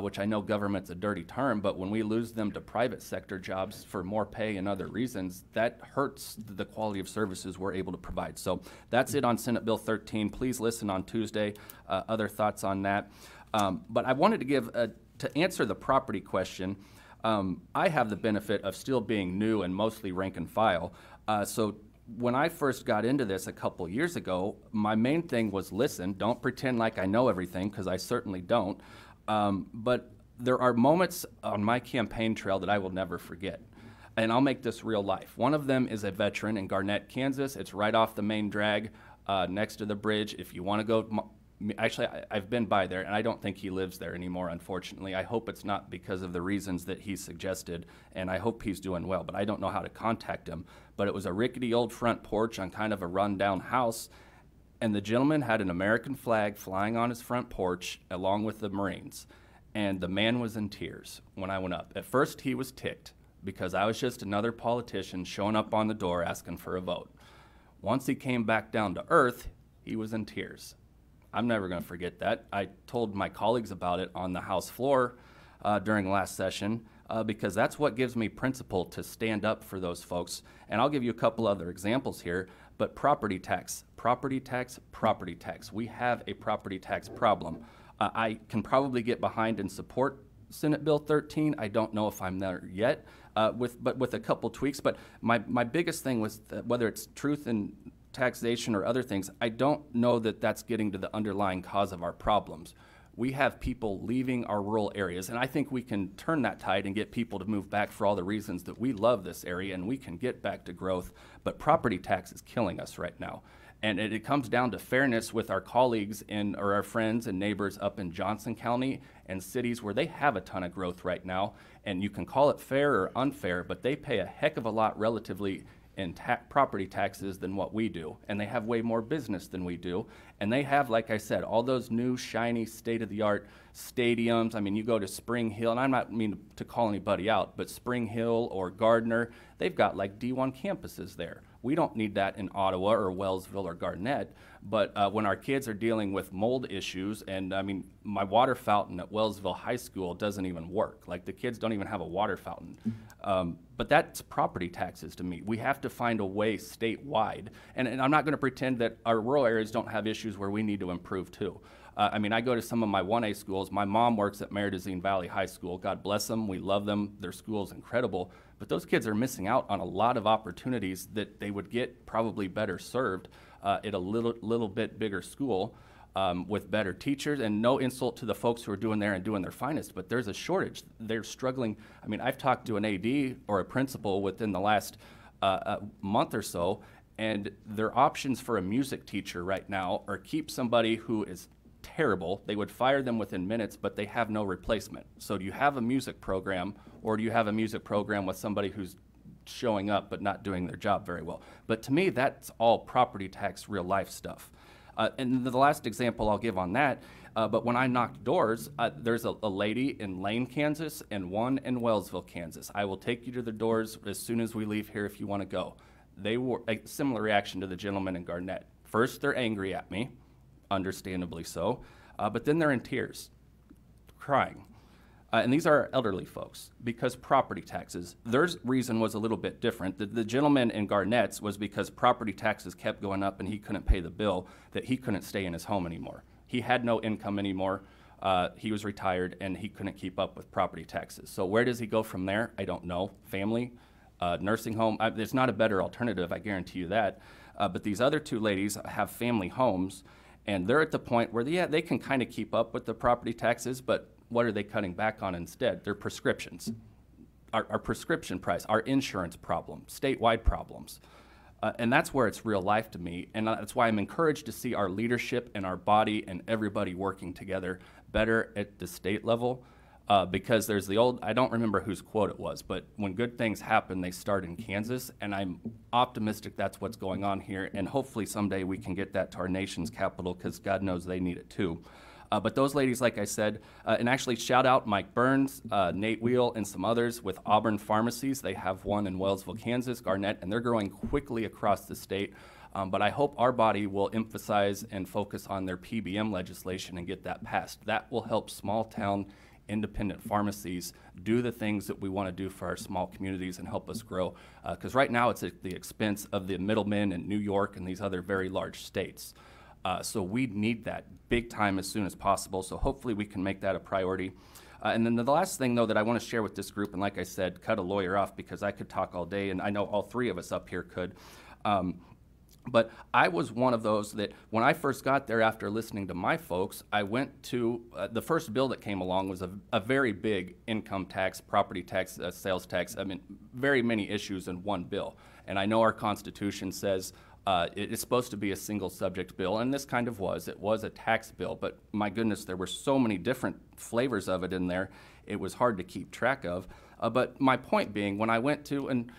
which I know government's a dirty term, but when we lose them to private sector jobs for more pay and other reasons, that hurts the quality of services we're able to provide. So that's it on Senate Bill 13. Please listen on Tuesday. Other thoughts on that. But I wanted to give, to answer the property question, I have the benefit of still being new and mostly rank and file. So when I first got into this a couple years ago, my main thing was listen, don't pretend like I know everything, because I certainly don't. But there are moments on my campaign trail that I will never forget. And I'll make this real life. One of them is a veteran in Garnett, Kansas. It's right off the main drag next to the bridge. If you want to go, actually, I've been by there, and I don't think he lives there anymore, unfortunately. I hope it's not because of the reasons that he suggested, and I hope he's doing well, but I don't know how to contact him. But it was a rickety old front porch on kind of a rundown house, and the gentleman had an American flag flying on his front porch along with the Marines. And the man was in tears when I went up. At first, he was ticked because I was just another politician showing up on the door asking for a vote. Once he came back down to earth, he was in tears. I'm never going to forget that. I told my colleagues about it on the House floor during last session because that's what gives me principle to stand up for those folks. And I'll give you a couple other examples here. But property tax, property tax, property tax. We have a property tax problem. I can probably get behind and support Senate Bill 13. I don't know if I'm there yet, but with a couple tweaks. But my biggest thing was that whether it's truth in taxation or other things, I don't know that that's getting to the underlying cause of our problems. We have people leaving our rural areas, and I think we can turn that tide and get people to move back for all the reasons that we love this area and we can get back to growth. But property tax is killing us right now. And it comes down to fairness with our colleagues or our friends and neighbors up in Johnson County and cities where they have a ton of growth right now. And you can call it fair or unfair, but they pay a heck of a lot relatively in property taxes than what we do. And they have way more business than we do. And they have, like I said, all those new, shiny, state-of-the-art stadiums. I mean, you go to Spring Hill, and I'm not mean to call anybody out, but Spring Hill or Gardner, they've got like D1 campuses there. We don't need that in Ottawa or Wellsville or Garnett, but when our kids are dealing with mold issues, and I mean, my water fountain at Wellsville High School doesn't even work. Like, the kids don't even have a water fountain. But that's property taxes to me. We have to find a way statewide, and I'm not going to pretend that our rural areas don't have issues where we need to improve too. I mean, I go to some of my 1A schools. My mom works at Maridazine Valley High School. God bless them. We love them. Their school's incredible. But those kids are missing out on a lot of opportunities that they would get probably better served at a little bit bigger school with better teachers. And no insult to the folks who are doing there and doing their finest, but there's a shortage. They're struggling. I mean, I've talked to an AD or a principal within the last month or so, and their options for a music teacher right now are keep somebody who is terrible. They would fire them within minutes, but they have no replacement. So do you have a music program, or do you have a music program with somebody who's showing up but not doing their job very well? But to me, that's all property tax, real life stuff. And the last example I'll give on that, but when I knocked doors, there's a lady in Lane, Kansas, and one in Wellsville, Kansas. I will take you to the doors as soon as we leave here if you want to go. They were a similar reaction to the gentleman in Garnett. First, they're angry at me, understandably so, but then they're in tears, crying. And these are elderly folks, because property taxes, their reason was a little bit different. The gentleman in Garnett's was because property taxes kept going up and he couldn't pay the bill, that he couldn't stay in his home anymore. He had no income anymore. He was retired and he couldn't keep up with property taxes. So where does he go from there? I don't know. Family, nursing home. There's not a better alternative, I guarantee you that. But these other two ladies have family homes, and they're at the point where, yeah, they can kind of keep up with the property taxes, but what are they cutting back on instead? Their prescriptions, our prescription price, our insurance problem, statewide problems. And that's where it's real life to me. And that's why I'm encouraged to see our leadership and our body and everybody working together better at the state level. Because there's the old, I don't remember whose quote it was, but when good things happen, they start in Kansas. And I'm optimistic that's what's going on here. And hopefully someday we can get that to our nation's capital, because God knows they need it too. But those ladies, like I said, and actually shout out Mike Burns, Nate Wheel, and some others with Auburn Pharmacies. They have one in Wellsville, Kansas, Garnett, and they're growing quickly across the state. But I hope our body will emphasize and focus on their PBM legislation and get that passed. That will help small town independent pharmacies do the things that we want to do for our small communities and help us grow. Because right now it's at the expense of the middlemen in New York and these other very large states. So we need that big time as soon as possible. So hopefully we can make that a priority. And then the last thing, though, that I want to share with this group, and like I said, cut a lawyer off because I could talk all day, and I know all three of us up here could. But I was one of those that when I first got there after listening to my folks, I went to the first bill that came along was a very big income tax, property tax, sales tax. I mean, very many issues in one bill. And I know our Constitution says it's supposed to be a single subject bill, and this kind of was. It was a tax bill, but my goodness, there were so many different flavors of it in there, it was hard to keep track of. But my point being, when I went to, and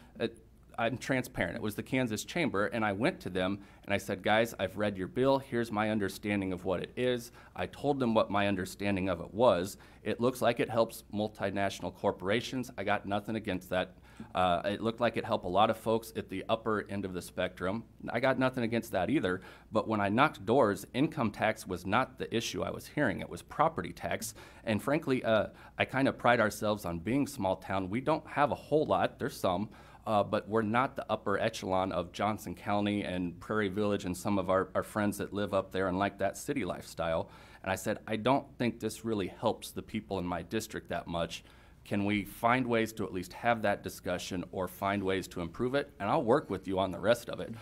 I'm transparent. It was the Kansas Chamber, and I went to them and I said, guys, I've read your bill. Here's my understanding of what it is. I told them what my understanding of it was. It looks like it helps multinational corporations. I got nothing against that. It looked like it helped a lot of folks at the upper end of the spectrum. I got nothing against that either. But when I knocked doors, income tax was not the issue I was hearing. It was property tax. And frankly, I kind of pride ourselves on being small town. We don't have a whole lot. There's some. But we're not the upper echelon of Johnson County and Prairie Village and some of our friends that live up there and like that city lifestyle. And I said, I don't think this really helps the people in my district that much. Can we find ways to at least have that discussion or find ways to improve it? And I'll work with you on the rest of it.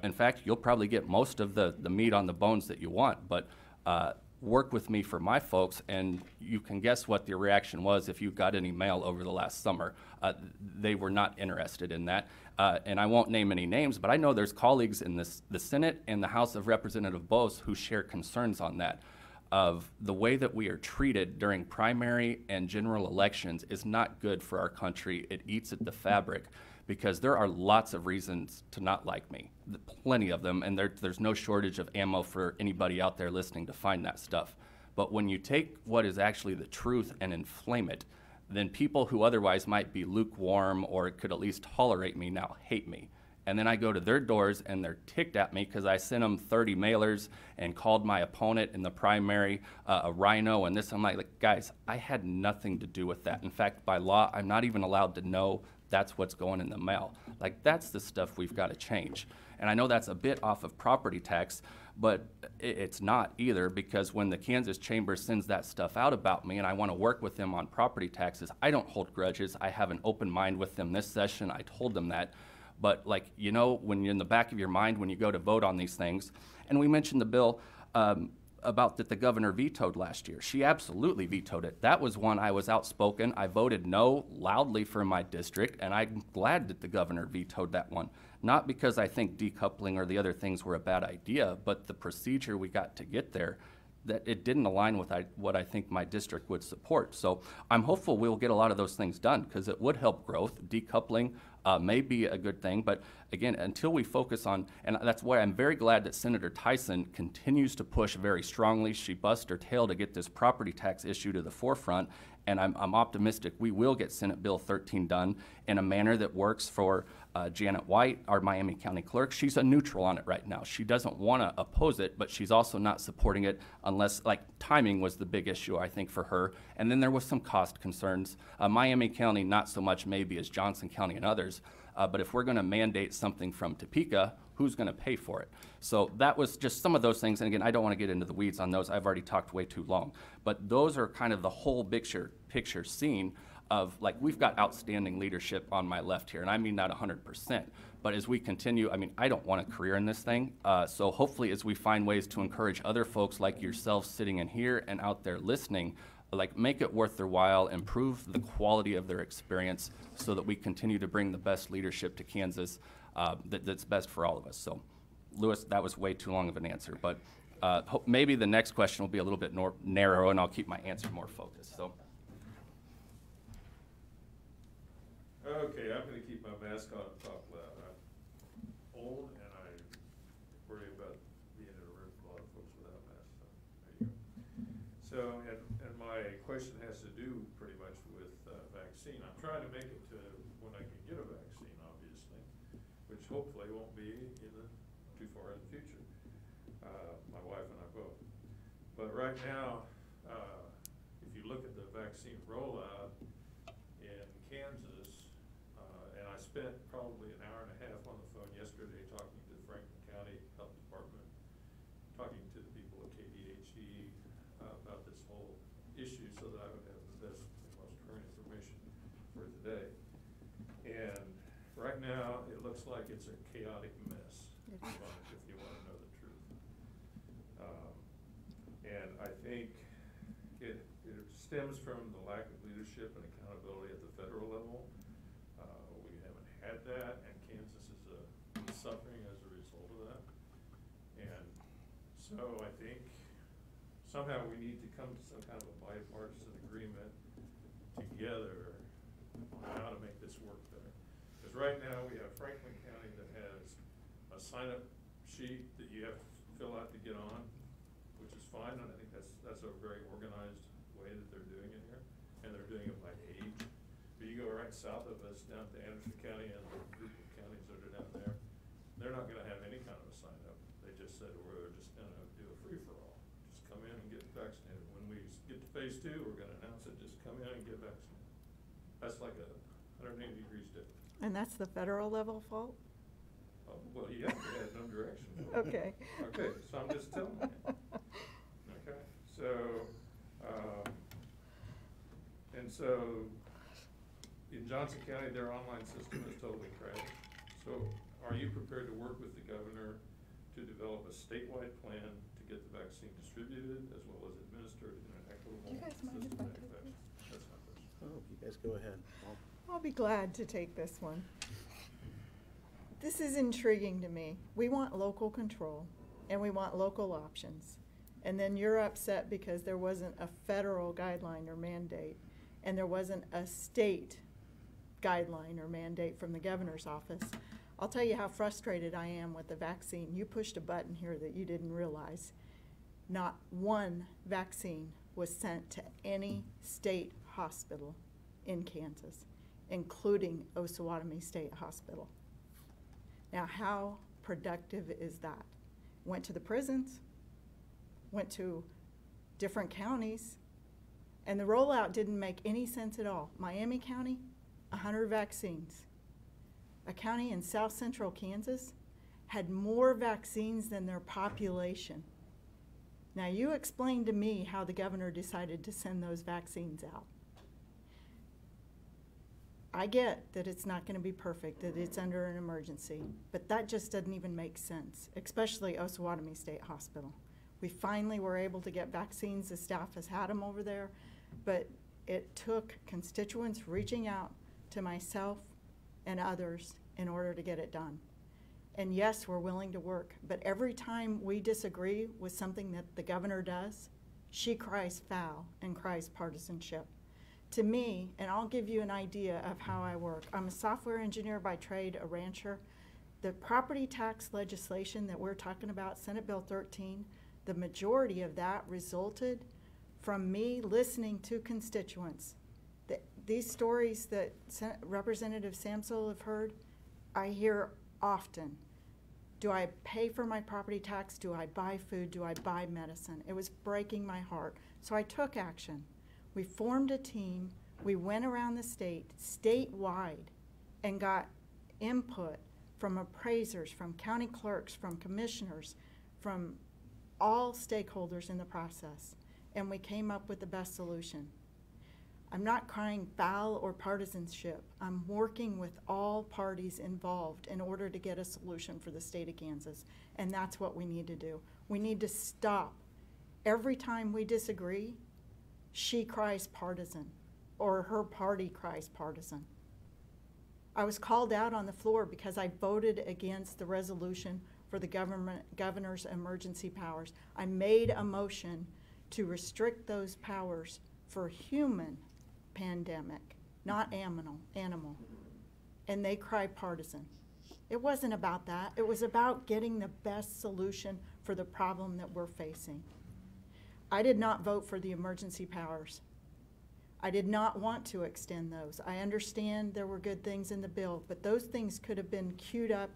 In fact, you'll probably get most of the meat on the bones that you want, but work with me for my folks, and you can guess what the reaction was if you got any mail over the last summer. They were not interested in that. And I won't name any names, but I know there's colleagues in the Senate and the House of Representatives both who share concerns on that. Of the way that we are treated during primary and general elections is not good for our country. It eats at the fabric because there are lots of reasons to not like me, plenty of them, and there's no shortage of ammo for anybody out there listening to find that stuff. But when you take what is actually the truth and inflame it, then people who otherwise might be lukewarm or could at least tolerate me now hate me. And then I go to their doors and they're ticked at me because I sent them 30 mailers and called my opponent in the primary a rhino and this. I'm like, guys, I had nothing to do with that. In fact, by law, I'm not even allowed to know that's what's going in the mail. Like, that's the stuff we've got to change. And I know that's a bit off of property tax, but it's not either, because when the Kansas Chamber sends that stuff out about me and I want to work with them on property taxes, I don't hold grudges. I have an open mind with them this session. I told them that. But, like, you know, when you're in the back of your mind when you go to vote on these things, and we mentioned the bill about that the governor vetoed last year. She absolutely vetoed it. That was one I was outspoken. I voted no loudly for my district, and I'm glad that the governor vetoed that one. Not because I think decoupling or the other things were a bad idea, but the procedure we got to get there, that it didn't align with what I think my district would support. So I'm hopeful we'll get a lot of those things done because it would help growth. Decoupling may be a good thing, but again, until we focus on, and that's why I'm very glad that Senator Tyson continues to push very strongly. She bust her tail to get this property tax issue to the forefront, and I'm optimistic we will get Senate Bill 13 done in a manner that works for Janet White, our Miami County Clerk. She's a neutral on it right now. She doesn't want to oppose it, but she's also not supporting it unless, like, timing was the big issue, I think, for her. And then there was some cost concerns. Miami County, not so much maybe as Johnson County and others, but if we're going to mandate something from Topeka, who's going to pay for it? So that was just some of those things. And again, I don't want to get into the weeds on those. I've already talked way too long. But those are kind of the whole picture scene of, like, we've got outstanding leadership on my left here, and I mean that 100%. But as we continue, I mean, I don't want a career in this thing. So hopefully as we find ways to encourage other folks like yourself sitting in here and out there listening, like, make it worth their while, improve the quality of their experience so that we continue to bring the best leadership to Kansas that's best for all of us. So, Louis, that was way too long of an answer, but maybe the next question will be a little bit more narrow and I'll keep my answer more focused. So. Okay, I'm going to keep my mask on and talk loud. I'm old and I worry about being in a room full of folks without masks on. There you go. So, and my question has to do pretty much with vaccine. I'm trying to make it to when I can get a vaccine, obviously, which hopefully won't be in the too far in the future. My wife and I both. But right now, if you look at the vaccine rollout in Kansas, and I spent probably an hour and a half on the phone yesterday talking to the Franklin County Health Department, talking to the people at KDHE about this whole issue so that I would have the best and most current information for today. And right now, it looks like it's a chaotic mess, if you want to know the truth. And I think it stems from the lack of leadership and accountability at the federal level. We haven't had that, and Kansas is suffering as a result of that. And so I think somehow we need to come to some kind of a bipartisan agreement together on how to make this work better. Because right now we have Franklin County that has a sign-up sheet that you have to fill out to get on, which is fine, and I think that's a very organized way that they're doing it here, and they're doing it by age. But you go right south of us down to Anderson County and the group of counties that are down there, they're not gonna have any kind of a sign-up. They just said we're just gonna do a free-for-all. Just come in and get vaccinated. When we get to phase 2, we're gonna announce it, just come in and get vaccinated. That's like a 180 degrees difference. And that's the federal level fault? Well, you have to add no direction. Okay. Okay, so I'm just telling you. Okay, so, and so in Johnson County, their online system is totally crashed. So are you prepared to work with the governor to develop a statewide plan to get the vaccine distributed as well as administered in an equitable Do you guys mind if system I take manufactured? this? That's my question. Oh, you guys go ahead. I'll be glad to take this one. This is intriguing to me. We want local control and we want local options. And then you're upset because there wasn't a federal guideline or mandate and there wasn't a state guideline or mandate from the governor's office. I'll tell you how frustrated I am with the vaccine. You pushed a button here that you didn't realize. Not one vaccine was sent to any state hospital in Kansas, including Osawatomie State Hospital. Now, how productive is that? Went to the prisons, went to different counties, and the rollout didn't make any sense at all. Miami County, 100 vaccines. A county in south central Kansas had more vaccines than their population. Now, you explain to me how the governor decided to send those vaccines out. I get that it's not going to be perfect, that it's under an emergency, but that just doesn't even make sense, especially Osawatomie State Hospital. We finally were able to get vaccines. The staff has had them over there, but it took constituents reaching out to myself and others in order to get it done. And yes, we're willing to work, but every time we disagree with something that the governor does, she cries foul and cries partisanship. To me, and I'll give you an idea of how I work. I'm a software engineer by trade, a rancher. The property tax legislation that we're talking about, Senate Bill 13, the majority of that resulted from me listening to constituents. These stories that Representative Samsel have heard, I hear often. Do I pay for my property tax? Do I buy food? Do I buy medicine? It was breaking my heart. So I took action. We formed a team. We went around the state, statewide, and got input from appraisers, from county clerks, from commissioners, from all stakeholders in the process. And we came up with the best solution. I'm not crying foul or partisanship. I'm working with all parties involved in order to get a solution for the state of Kansas. And that's what we need to do. We need to stop. Every time we disagree, she cries partisan, or her party cries partisan. I was called out on the floor because I voted against the resolution for the governor's emergency powers. I made a motion to restrict those powers for human pandemic, not animal. And they cry partisan. It wasn't about that. It was about getting the best solution for the problem that we're facing. I did not vote for the emergency powers. I did not want to extend those. I understand there were good things in the bill, but those things could have been queued up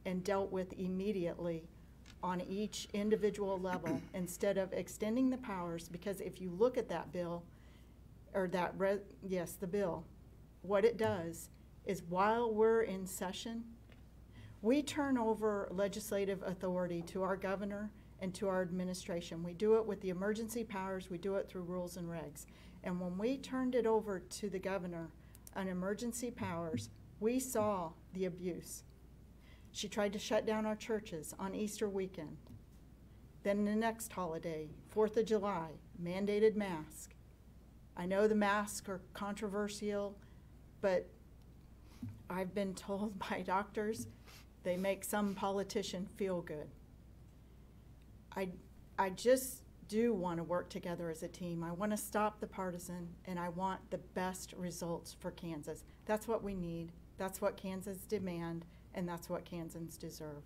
and dealt with immediately on each individual level instead of extending the powers, because if you look at that bill, or the bill, what it does is while we're in session, we turn over legislative authority to our governor and to our administration. We do it with the emergency powers, we do it through rules and regs. And when we turned it over to the governor on emergency powers, we saw the abuse. She tried to shut down our churches on Easter weekend. Then the next holiday, 4th of July, mandated mask. I know the masks are controversial, but I've been told by doctors they make some politician feel good. I just do want to work together as a team. I want to stop the partisan, and I want the best results for Kansas. That's what we need. That's what Kansas demand, and that's what Kansans deserve.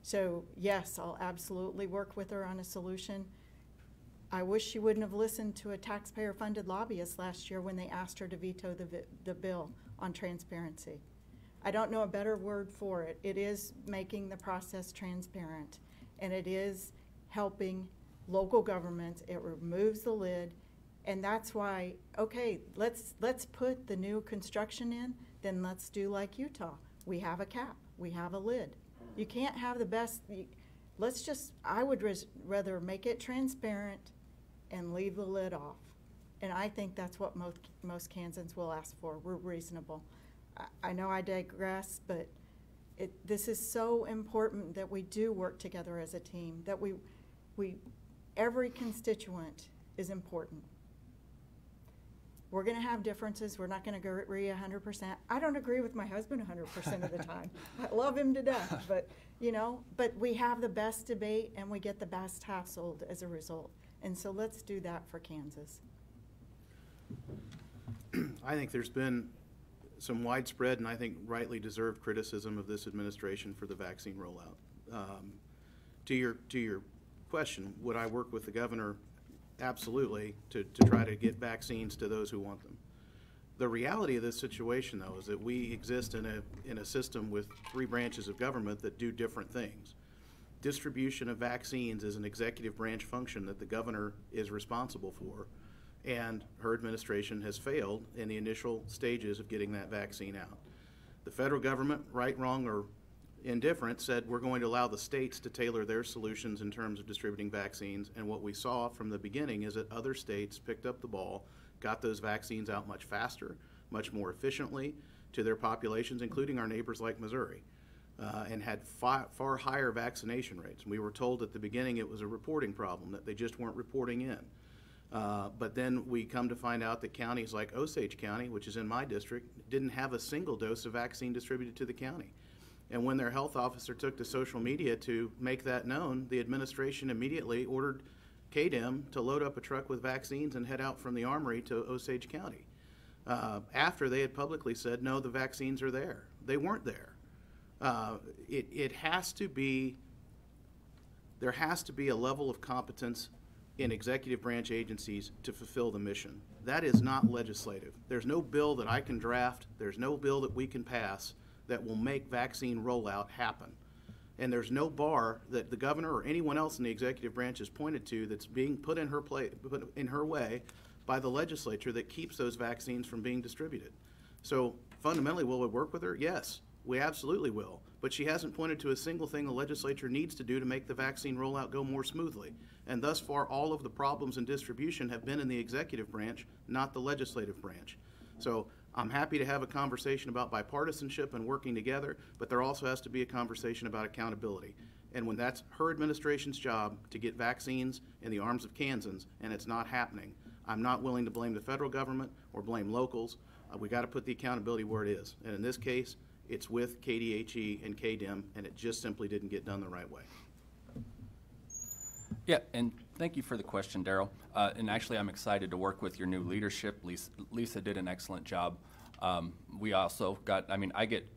So yes, I'll absolutely work with her on a solution. I wish she wouldn't have listened to a taxpayer-funded lobbyist last year when they asked her to veto the bill on transparency. I don't know a better word for it. It is making the process transparent, and it is helping local governments. It removes the lid, and that's why, okay, let's put the new construction in, then let's do like Utah. We have a cap, we have a lid. You can't have the best, I would rather make it transparent and leave the lid off. And I think that's what most Kansans will ask for. We're reasonable. I know I digress, but this is so important that we do work together as a team, that every constituent is important. We're going to have differences. We're not going to agree 100%. I don't agree with my husband 100% of the time. I love him to death, but we have the best debate and we get the best household as a result. And so let's do that for Kansas. I think there's been some widespread and I think rightly deserved criticism of this administration for the vaccine rollout. To your question, would I work with the governor? Absolutely, to try to get vaccines to those who want them. The reality of this situation, though, is that we exist in a system with 3 branches of government that do different things. Distribution of vaccines is an executive branch function that the governor is responsible for, and her administration has failed in the initial stages of getting that vaccine out. The federal government, right, wrong, or indifferent, said we're going to allow the states to tailor their solutions in terms of distributing vaccines, and what we saw from the beginning is that other states picked up the ball, got those vaccines out much faster, much more efficiently to their populations, including our neighbors like Missouri, and had far higher vaccination rates. And we were told at the beginning it was a reporting problem, that they just weren't reporting in. But then we come to find out that counties like Osage County, which is in my district, didn't have a single dose of vaccine distributed to the county. And when their health officer took to social media to make that known, the administration immediately ordered KDEM to load up a truck with vaccines and head out from the Armory to Osage County. After they had publicly said, no, the vaccines are there. They weren't there. There has to be a level of competence in executive branch agencies to fulfill the mission. That is not legislative. There's no bill that I can draft, there's no bill that we can pass that will make vaccine rollout happen. And there's no bar that the governor or anyone else in the executive branch has pointed to that's being put in her way by the legislature that keeps those vaccines from being distributed. So fundamentally, will we work with her? Yes, we absolutely will. But she hasn't pointed to a single thing the legislature needs to do to make the vaccine rollout go more smoothly. And thus far, all of the problems in distribution have been in the executive branch, not the legislative branch. So I'm happy to have a conversation about bipartisanship and working together, but there also has to be a conversation about accountability. And when that's her administration's job to get vaccines in the arms of Kansans, and it's not happening, I'm not willing to blame the federal government or blame locals. We got to put the accountability where it is. And in this case, it's with KDHE and KDEM, and it just simply didn't get done the right way. Yeah, and thank you for the question, Darrell. And actually, I'm excited to work with your new leadership. Lisa did an excellent job. We also got, I get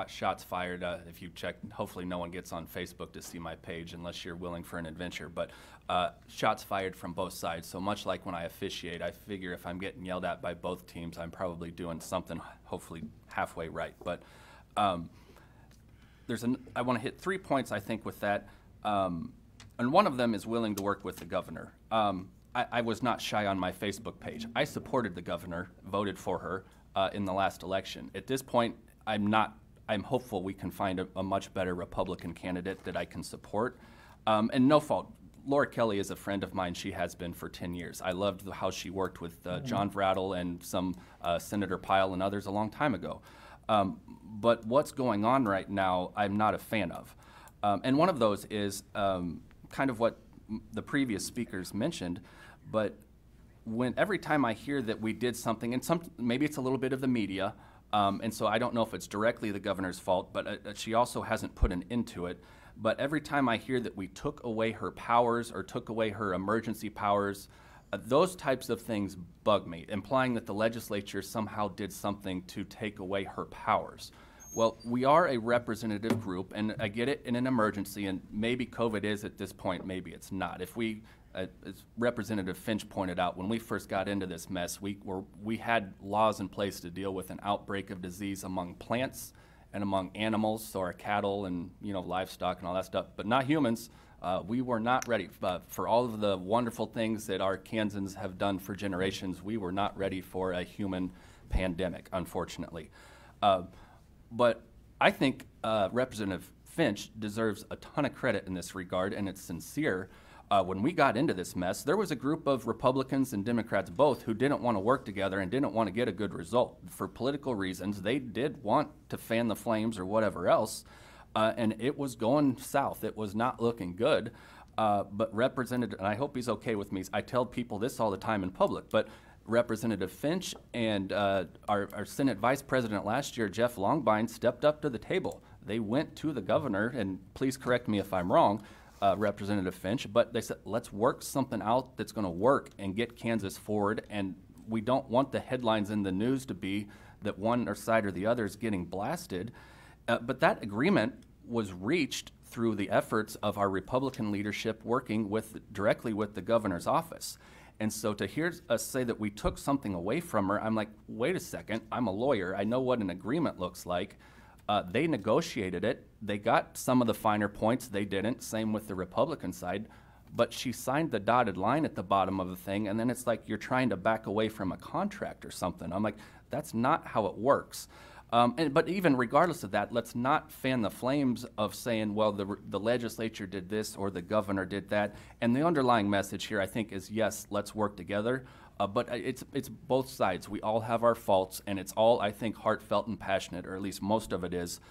shots fired. If you check, hopefully no one gets on Facebook to see my page unless you're willing for an adventure. But shots fired from both sides. So much like when I officiate, I figure if I'm getting yelled at by both teams, I'm probably doing something hopefully halfway right. But I want to hit 3 points, I think, with that. And one of them is willing to work with the governor. I was not shy on my Facebook page. I supported the governor, voted for her in the last election. At this point, I'm hopeful we can find a much better Republican candidate that I can support. And no fault. Laura Kelly is a friend of mine. She has been for 10 years. I loved how she worked with John Vrattle and some Senator Pyle and others a long time ago. But what's going on right now, I'm not a fan of. And one of those is kind of what the previous speakers mentioned, but every time I hear that we did something, and maybe it's a little bit of the media, and so I don't know if it's directly the governor's fault, but she also hasn't put an end to it. But every time I hear that we took away her powers or took away her emergency powers, those types of things bug me, implying that the legislature somehow did something to take away her powers. Well, we are a representative group, and I get it in an emergency, and maybe COVID is at this point, maybe it's not. If we, as Representative Finch pointed out, when we first got into this mess, we had laws in place to deal with an outbreak of disease among plants and among animals, so our cattle and livestock and all that stuff, but not humans. We were not ready for all of the wonderful things that our Kansans have done for generations. We were not ready for a human pandemic, unfortunately. But I think Representative Finch deserves a ton of credit in this regard, and it's sincere. When we got into this mess, there was a group of Republicans and Democrats both who didn't want to work together and didn't want to get a good result. For political reasons, they did want to fan the flames or whatever else, and it was going south. It was not looking good. But Representative, and I hope he's okay with me, I tell people this all the time in public, but Representative Finch and our Senate Vice President last year, Jeff Longbine, stepped up to the table. They went to the governor, and please correct me if I'm wrong, Representative Finch, but they said, let's work something out that's going to work and get Kansas forward, and we don't want the headlines in the news to be that one side or the other is getting blasted. But that agreement was reached through the efforts of our Republican leadership working directly with the governor's office. And so to hear us say that we took something away from her, I'm like, wait a second, I'm a lawyer. I know what an agreement looks like. They negotiated it. They got some of the finer points. They didn't. Same with the Republican side. But she signed the dotted line at the bottom of the thing, and then it's like you're trying to back away from a contract or something. I'm like, that's not how it works. But even regardless of that, let's not fan the flames of saying, well, the legislature did this or the governor did that. And the underlying message here, I think, is yes, let's work together. But it's both sides. We all have our faults, and it's all, I think, heartfelt and passionate, or at least most of it is.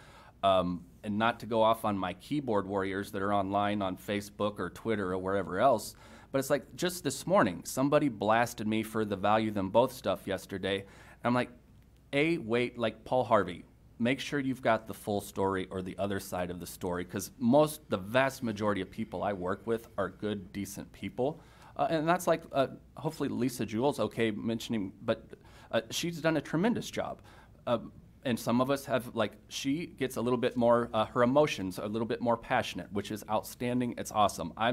And not to go off on my keyboard warriors that are online on Facebook or Twitter or wherever else, but it's like just this morning, somebody blasted me for the value them both stuff yesterday. And I'm like, wait, like Paul Harvey, make sure you've got the full story or the other side of the story, because the vast majority of people I work with are good, decent people. And that's like, hopefully Lisa Jewell's okay mentioning, but she's done a tremendous job. And some of us have, like, she gets a little bit more, her emotions are a little bit more passionate, which is outstanding. It's awesome. I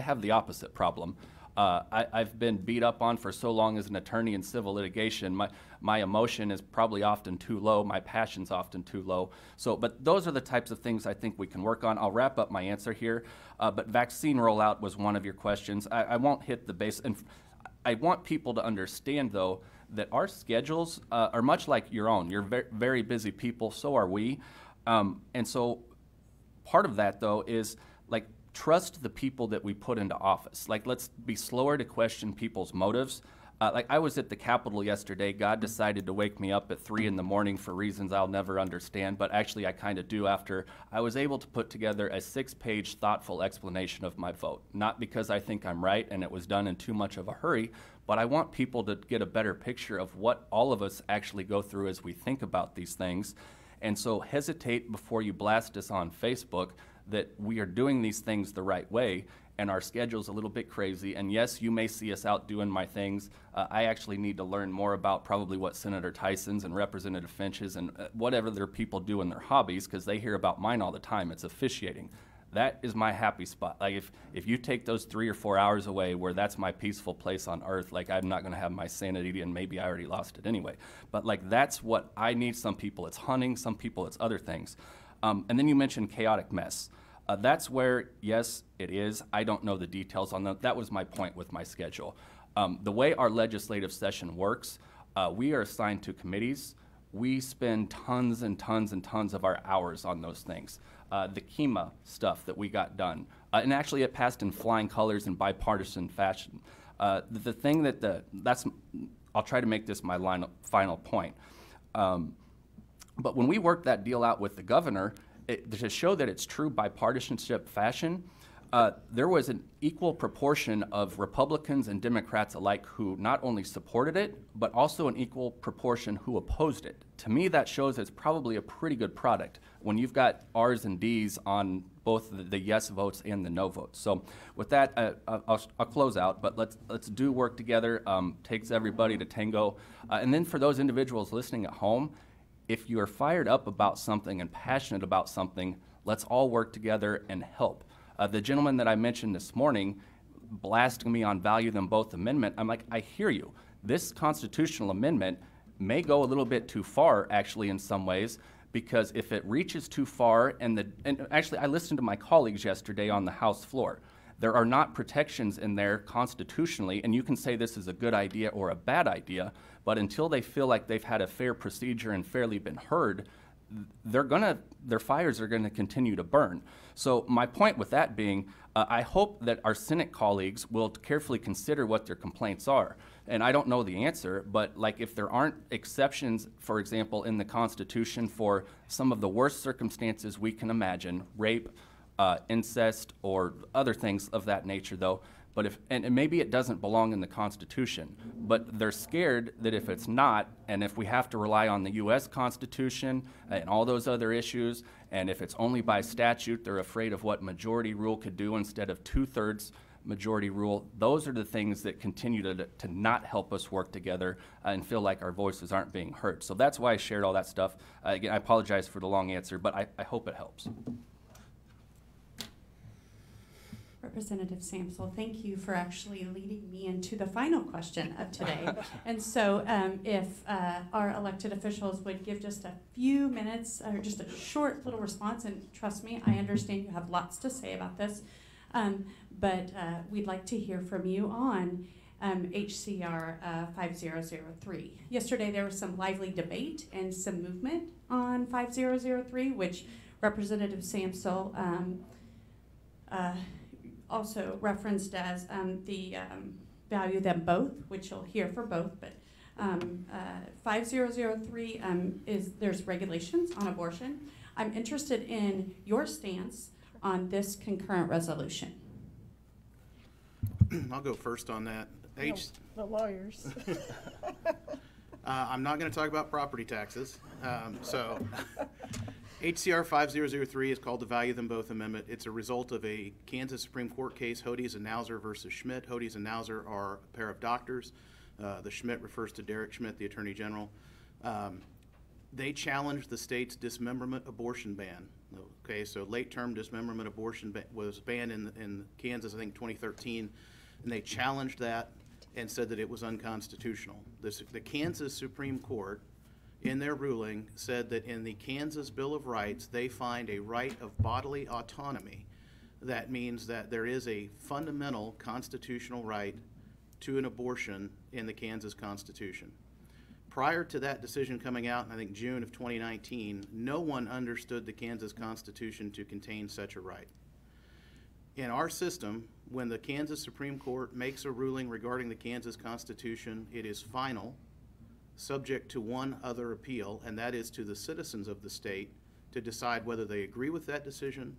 have the opposite problem. I've been beat up on for so long as an attorney in civil litigation. My emotion is probably often too low. My passion's often too low. But those are the types of things I think we can work on. I'll wrap up my answer here. But vaccine rollout was one of your questions. I won't hit the base. And I want people to understand, though, that our schedules are much like your own. You're very busy people. So are we. And so part of that, though, is like, trust the people that we put into office. Like, let's be slower to question people's motives. Like, I was at the Capitol yesterday. God decided to wake me up at 3 in the morning for reasons I'll never understand, but actually I kind of do after I was able to put together a 6-page thoughtful explanation of my vote. Not because I think I'm right and it was done in too much of a hurry, but I want people to get a better picture of what all of us actually go through as we think about these things. And so hesitate before you blast us on Facebook that we are doing these things the right way. and our schedule's a little bit crazy. And yes, you may see us out doing my things. I actually need to learn more about probably what Senator Tyson's and Representative Finch's and whatever their people do in their hobbies, because they hear about mine all the time. It's officiating. That is my happy spot. Like if you take those 3 or 4 hours away where that's my peaceful place on earth, like I'm not gonna have my sanity, and maybe I already lost it anyway. But like that's what I need. Some people it's hunting, some people it's other things. And then you mentioned chaotic mess. That's where, yes, it is. I don't know the details on that. That was my point with my schedule. The way our legislative session works, we are assigned to committees. We spend tons and tons and tons of our hours on those things. The KEMA stuff that we got done. And actually it passed in flying colors in bipartisan fashion. The thing I'll try to make this my final point. But when we worked that deal out with the governor, to show that it's true bipartisanship fashion, there was an equal proportion of Republicans and Democrats alike who not only supported it, but also an equal proportion who opposed it. To me, that shows it's probably a pretty good product when you've got R's and D's on both the yes votes and the no votes. So with that, I'll close out, but let's do work together. Takes everybody to tango. And then for those individuals listening at home, if you are fired up about something and passionate about something, let's all work together and help. The gentleman that I mentioned this morning blasting me on value them both amendment, I'm like, I hear you. This constitutional amendment may go a little bit too far, actually, in some ways, because if it reaches too far, and actually I listened to my colleagues yesterday on the House floor. There are not protections in there constitutionally, and you can say this is a good idea or a bad idea, but until they feel like they've had a fair procedure and fairly been heard, their fires are gonna continue to burn. So my point with that being, I hope that our Senate colleagues will carefully consider what their complaints are. And I don't know the answer, but like if there aren't exceptions, for example, in the Constitution for some of the worst circumstances we can imagine, rape, incest, or other things of that nature though, but and maybe it doesn't belong in the Constitution, but they're scared that if it's not, and if we have to rely on the U.S. Constitution and all those other issues, and if it's only by statute, they're afraid of what majority rule could do instead of 2/3 majority rule. Those are the things that continue to not help us work together and feel like our voices aren't being heard. So that's why I shared all that stuff. Again, I apologize for the long answer, but I hope it helps. Representative Samsel, thank you for actually leading me into the final question of today. And so if our elected officials would give just a few minutes or just a short little response, and trust me, I understand you have lots to say about this, but we'd like to hear from you on HCR 5003. Yesterday there was some lively debate and some movement on 5003, which Representative Samsel also referenced as the value them both, which you'll hear for both, but 5003 there's regulations on abortion. I'm interested in your stance on this concurrent resolution. I'll go first on that. The lawyers. I'm not going to talk about property taxes. HCR 5003 is called the Value Them Both Amendment. It's a result of a Kansas Supreme Court case, Hodes and Nauser versus Schmidt. Hodes and Nauser are a pair of doctors. The Schmidt refers to Derek Schmidt, the Attorney General. They challenged the state's dismemberment abortion ban. Okay, so late-term dismemberment abortion was banned in Kansas, I think, 2013, and they challenged that and said that it was unconstitutional. The Kansas Supreme Court, in their ruling, said that in the Kansas Bill of Rights, they find a right of bodily autonomy. That means that there is a fundamental constitutional right to an abortion in the Kansas Constitution. Prior to that decision coming out in, I think, June of 2019, no one understood the Kansas Constitution to contain such a right. In our system, when the Kansas Supreme Court makes a ruling regarding the Kansas Constitution, it is final, subject to one other appeal, and that is to the citizens of the state to decide whether they agree with that decision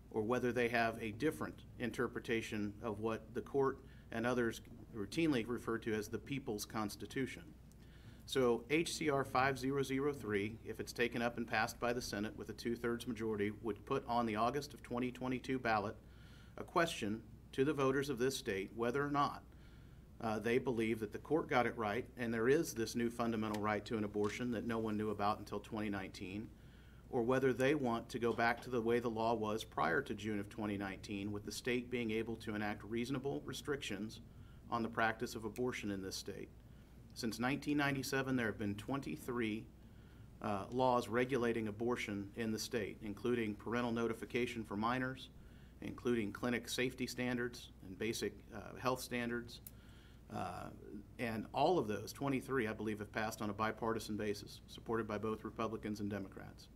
or whether they have a different interpretation of what the court and others routinely refer to as the People's Constitution. So HCR 5003, if it's taken up and passed by the Senate with a 2/3 majority, would put on the August of 2022 ballot a question to the voters of this state whether or not they believe that the court got it right and there is this new fundamental right to an abortion that no one knew about until 2019, or whether they want to go back to the way the law was prior to June of 2019, with the state being able to enact reasonable restrictions on the practice of abortion in this state. Since 1997, there have been 23 laws regulating abortion in the state, including parental notification for minors, including clinic safety standards and basic health standards. And all of those, 23, I believe, have passed on a bipartisan basis, supported by both Republicans and Democrats.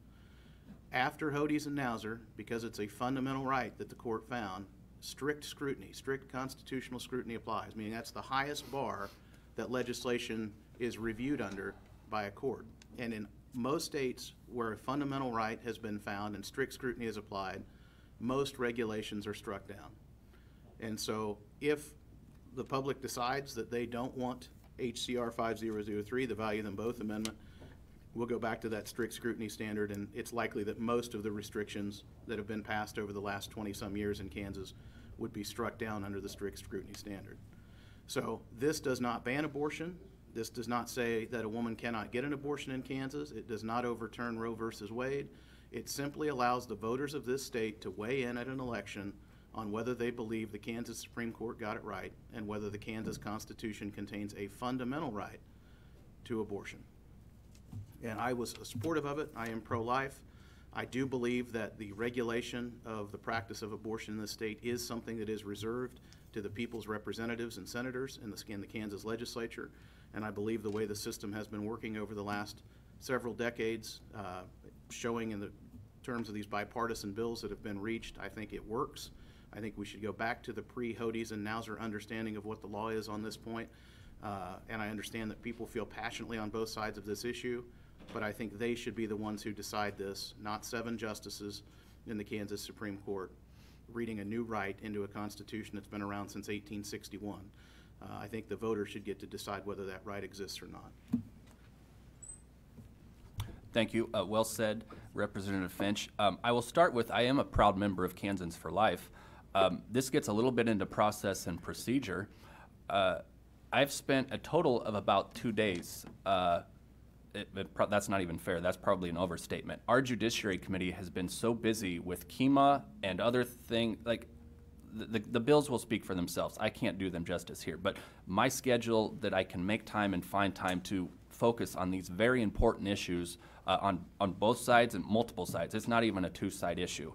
After Hodes and Nauser, because it's a fundamental right that the court found, strict scrutiny, strict constitutional scrutiny applies, meaning that's the highest bar that legislation is reviewed under by a court. And in most states where a fundamental right has been found and strict scrutiny is applied, most regulations are struck down. And so if the public decides that they don't want HCR 5003, the Value Them Both Amendment, we'll go back to that strict scrutiny standard, and it's likely that most of the restrictions that have been passed over the last 20-some years in Kansas would be struck down under the strict scrutiny standard. So this does not ban abortion. This does not say that a woman cannot get an abortion in Kansas. It does not overturn Roe versus Wade. It simply allows the voters of this state to weigh in at an election on whether they believe the Kansas Supreme Court got it right and whether the Kansas Constitution contains a fundamental right to abortion. And I was supportive of it. I am pro-life. I do believe that the regulation of the practice of abortion in this state is something that is reserved to the people's representatives and senators in the Kansas legislature. And I believe the way the system has been working over the last several decades, showing in the terms of these bipartisan bills that have been reached, I think it works. I think we should go back to the pre-Hodes and Nauser understanding of what the law is on this point. And I understand that people feel passionately on both sides of this issue, but I think they should be the ones who decide this, not 7 justices in the Kansas Supreme Court reading a new right into a constitution that's been around since 1861. I think the voters should get to decide whether that right exists or not. Thank you. Well said, Representative Finch. I will start with, I am a proud member of Kansans for Life. This gets a little bit into process and procedure. I've spent a total of about 2 days. That's not even fair. That's probably an overstatement. Our Judiciary Committee has been so busy with KEMA and other things, like the bills will speak for themselves. I can't do them justice here, but my schedule that I can make time and find time to focus on these very important issues on both sides and multiple sides. It's not even a 2-side issue.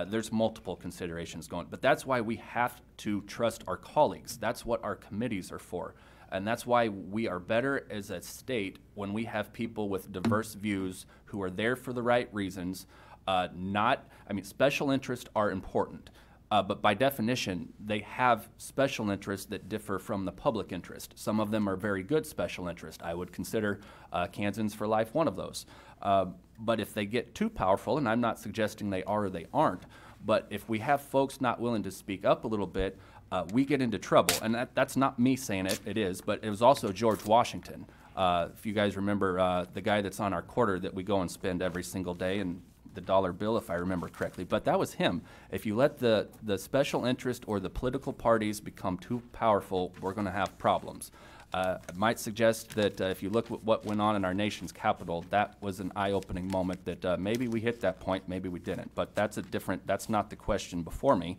There's multiple considerations going, but that's why we have to trust our colleagues. That's what our committees are for. And that's why we are better as a state when we have people with diverse views who are there for the right reasons. Special interests are important, but by definition, they have special interests that differ from the public interest. Some of them are very good special interests. I would consider Kansans for Life one of those. But if they get too powerful, and I'm not suggesting they are or they aren't, but if we have folks not willing to speak up a little bit, we get into trouble. And that's not me saying it, it is, but it was also George Washington. If you guys remember the guy that's on our quarter that we go and spend every single day, and the dollar bill, if I remember correctly, but that was him. If you let the special interest or the political parties become too powerful, we're going to have problems. I might suggest that if you look at what went on in our nation's capital, that was an eye-opening moment that maybe we hit that point, maybe we didn't, but that's not the question before me.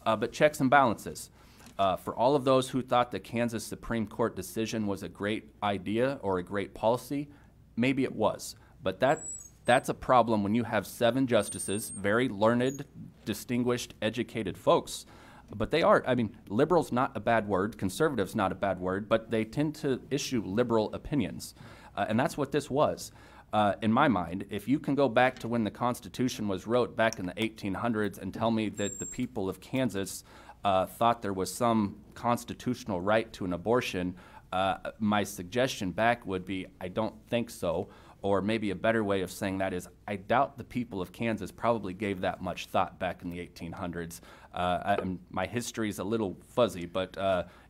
But checks and balances. For all of those who thought the Kansas Supreme Court decision was a great idea or a great policy, maybe it was. But that's a problem when you have 7 justices, very learned, distinguished, educated folks. But they are, liberal's not a bad word, conservative's not a bad word, but they tend to issue liberal opinions. And that's what this was. In my mind, if you can go back to when the Constitution was wrote back in the 1800s and tell me that the people of Kansas thought there was some constitutional right to an abortion, my suggestion back would be, I don't think so. Or maybe a better way of saying that is, I doubt the people of Kansas probably gave that much thought back in the 1800s. My history is a little fuzzy, but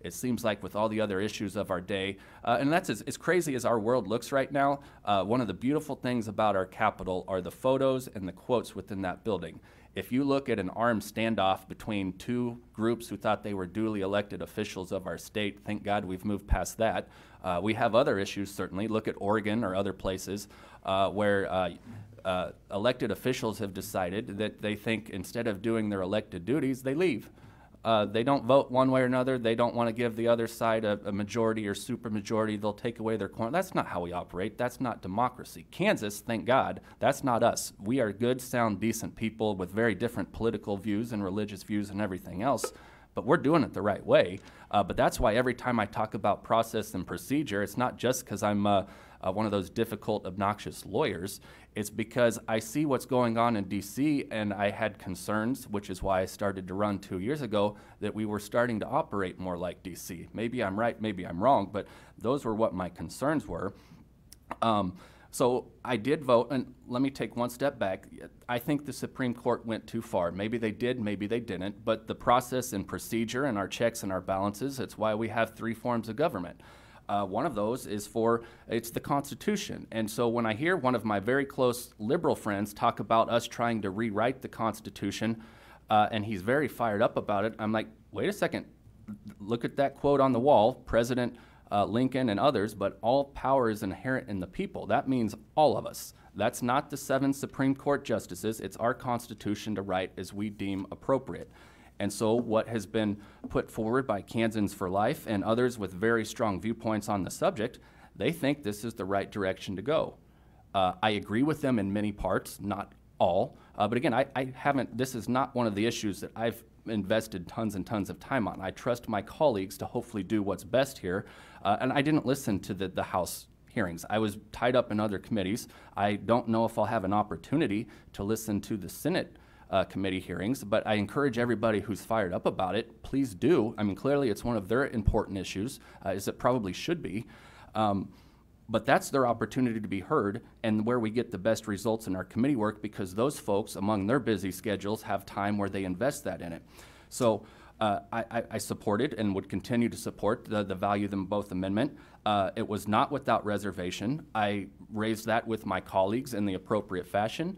it seems like with all the other issues of our day, and that's as crazy as our world looks right now, one of the beautiful things about our Capitol are the photos and the quotes within that building. If you look at an armed standoff between two groups who thought they were duly elected officials of our state, thank God we've moved past that. We have other issues, certainly. Look at Oregon or other places where elected officials have decided that they think instead of doing their elected duties, they leave. They don't vote one way or another. They don't want to give the other side a majority or supermajority. They'll take away their corner. That's not how we operate. That's not democracy. Kansas, thank God, that's not us. We are good, sound, decent people with very different political views and religious views and everything else, but we're doing it the right way. But that's why every time I talk about process and procedure, it's not just because I'm one of those difficult, obnoxious lawyers. It's because I see what's going on in D.C. and I had concerns, which is why I started to run 2 years ago, that we were starting to operate more like D.C. Maybe I'm right, maybe I'm wrong, but those were what my concerns were. So I did vote, and let me take one step back. I think the Supreme Court went too far. Maybe they did, maybe they didn't, but the process and procedure and our checks and our balances, it's why we have 3 forms of government. One of those is it's the Constitution. And so when I hear one of my very close liberal friends talk about us trying to rewrite the Constitution, and he's very fired up about it, I'm like, wait a second, look at that quote on the wall, President Lincoln and others, but all power is inherent in the people. That means all of us. That's not the 7 Supreme Court justices. It's our Constitution to write as we deem appropriate. And so what has been put forward by Kansans for Life and others with very strong viewpoints on the subject, they think this is the right direction to go. I agree with them in many parts, not all. But again, this is not one of the issues that I've invested tons and tons of time on. I trust my colleagues to hopefully do what's best here. And I didn't listen to the House hearings. I was tied up in other committees. I don't know if I'll have an opportunity to listen to the Senate committee hearings, but I encourage everybody who's fired up about it, please do. I mean, clearly it's one of their important issues, as it probably should be. But that's their opportunity to be heard and where we get the best results in our committee work, because those folks, among their busy schedules, have time where they invest that in it. So I supported and would continue to support the value of them both amendment. It was not without reservation. I raised that with my colleagues in the appropriate fashion.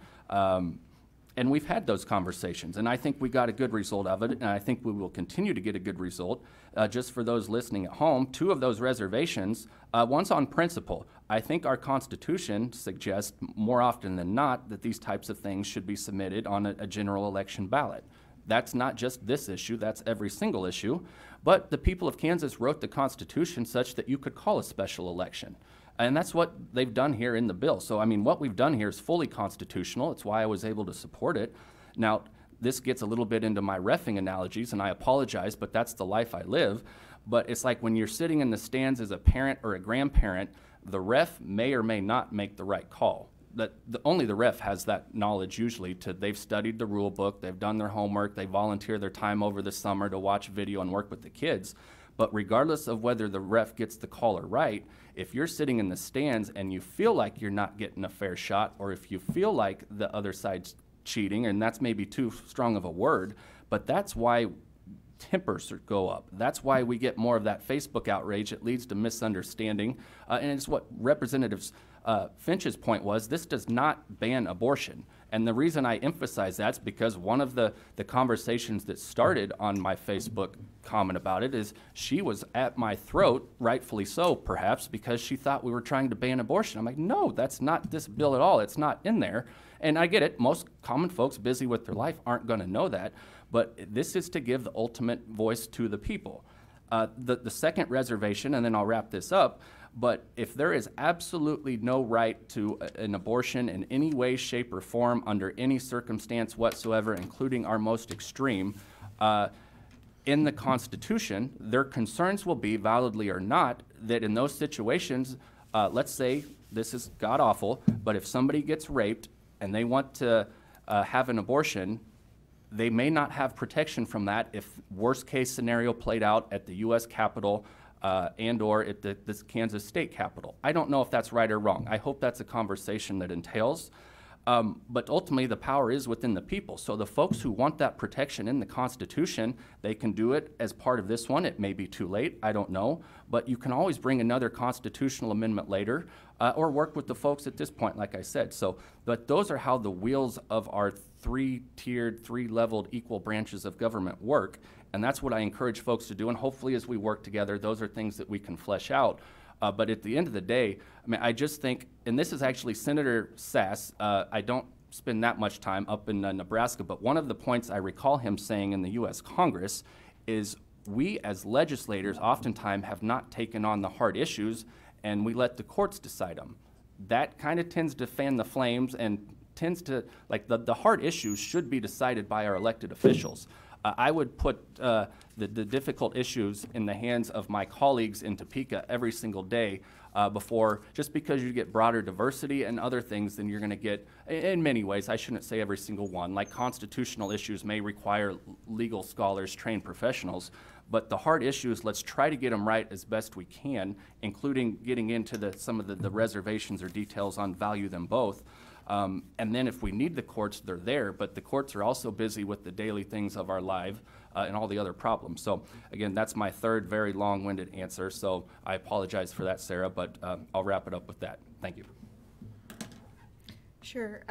And we've had those conversations, and I think we got a good result of it, and I think we will continue to get a good result. Just for those listening at home, 2 of those reservations, one's on principle. I think our Constitution suggests more often than not that these types of things should be submitted on a general election ballot. That's not just this issue, that's every single issue. But the people of Kansas wrote the Constitution such that you could call a special election. And that's what they've done here in the bill. So, I mean, what we've done here is fully constitutional. It's why I was able to support it. Now, this gets a little bit into my reffing analogies, and I apologize, but that's the life I live. But it's like when you're sitting in the stands as a parent or a grandparent, the ref may or may not make the right call. Only the ref has that knowledge usually. They've studied the rule book, they've done their homework, they volunteer their time over the summer to watch video and work with the kids. But regardless of whether the ref gets the caller right, if you're sitting in the stands and you feel like you're not getting a fair shot, or if you feel like the other side's cheating, and that's maybe too strong of a word, but that's why tempers go up. That's why we get more of that Facebook outrage. It leads to misunderstanding. And it's what Representative Finch's point was, this does not ban abortion. And the reason I emphasize that's because one of the conversations that started on my Facebook comment about it is she was at my throat, rightfully so perhaps, because she thought we were trying to ban abortion. I'm like, no, that's not this bill at all. It's not in there. And I get it. Most common folks busy with their life aren't going to know that. But this is to give the ultimate voice to the people. The second reservation, and then I'll wrap this up, but if there is absolutely no right to an abortion in any way, shape, or form under any circumstance whatsoever, including our most extreme, in the Constitution, their concerns will be, validly or not, that in those situations, let's say this is god-awful, but if somebody gets raped and they want to have an abortion, they may not have protection from that if worst case scenario played out at the U.S. Capitol and or at the Kansas State Capitol. I don't know if that's right or wrong. I hope that's a conversation that entails. But ultimately, the power is within the people. So the folks who want that protection in the Constitution, they can do it as part of this one. It may be too late, I don't know. But you can always bring another constitutional amendment later, or work with the folks at this point, like I said. So, but those are how the wheels of our three-tiered, three-leveled equal branches of government work. And that's what I encourage folks to do. And hopefully as we work together, those are things that we can flesh out. But at the end of the day, I mean, I just think, and this is actually Senator Sass, I don't spend that much time up in Nebraska, but one of the points I recall him saying in the U.S. Congress is we as legislators oftentimes have not taken on the hard issues and we let the courts decide them. That kind of tends to fan the flames and tends to, like the hard issues should be decided by our elected officials. I would put the difficult issues in the hands of my colleagues in Topeka every single day before, just because you get broader diversity and other things, then you're going to get, in many ways, I shouldn't say every single one, like constitutional issues may require legal scholars, trained professionals, but the hard issues, let's try to get them right as best we can, including getting into some of the reservations or details on value them both. And then if we need the courts, they're there, but the courts are also busy with the daily things of our life and all the other problems. So again, that's my third very long-winded answer, so I apologize for that, Sarah, but I'll wrap it up with that. Thank you. Sure.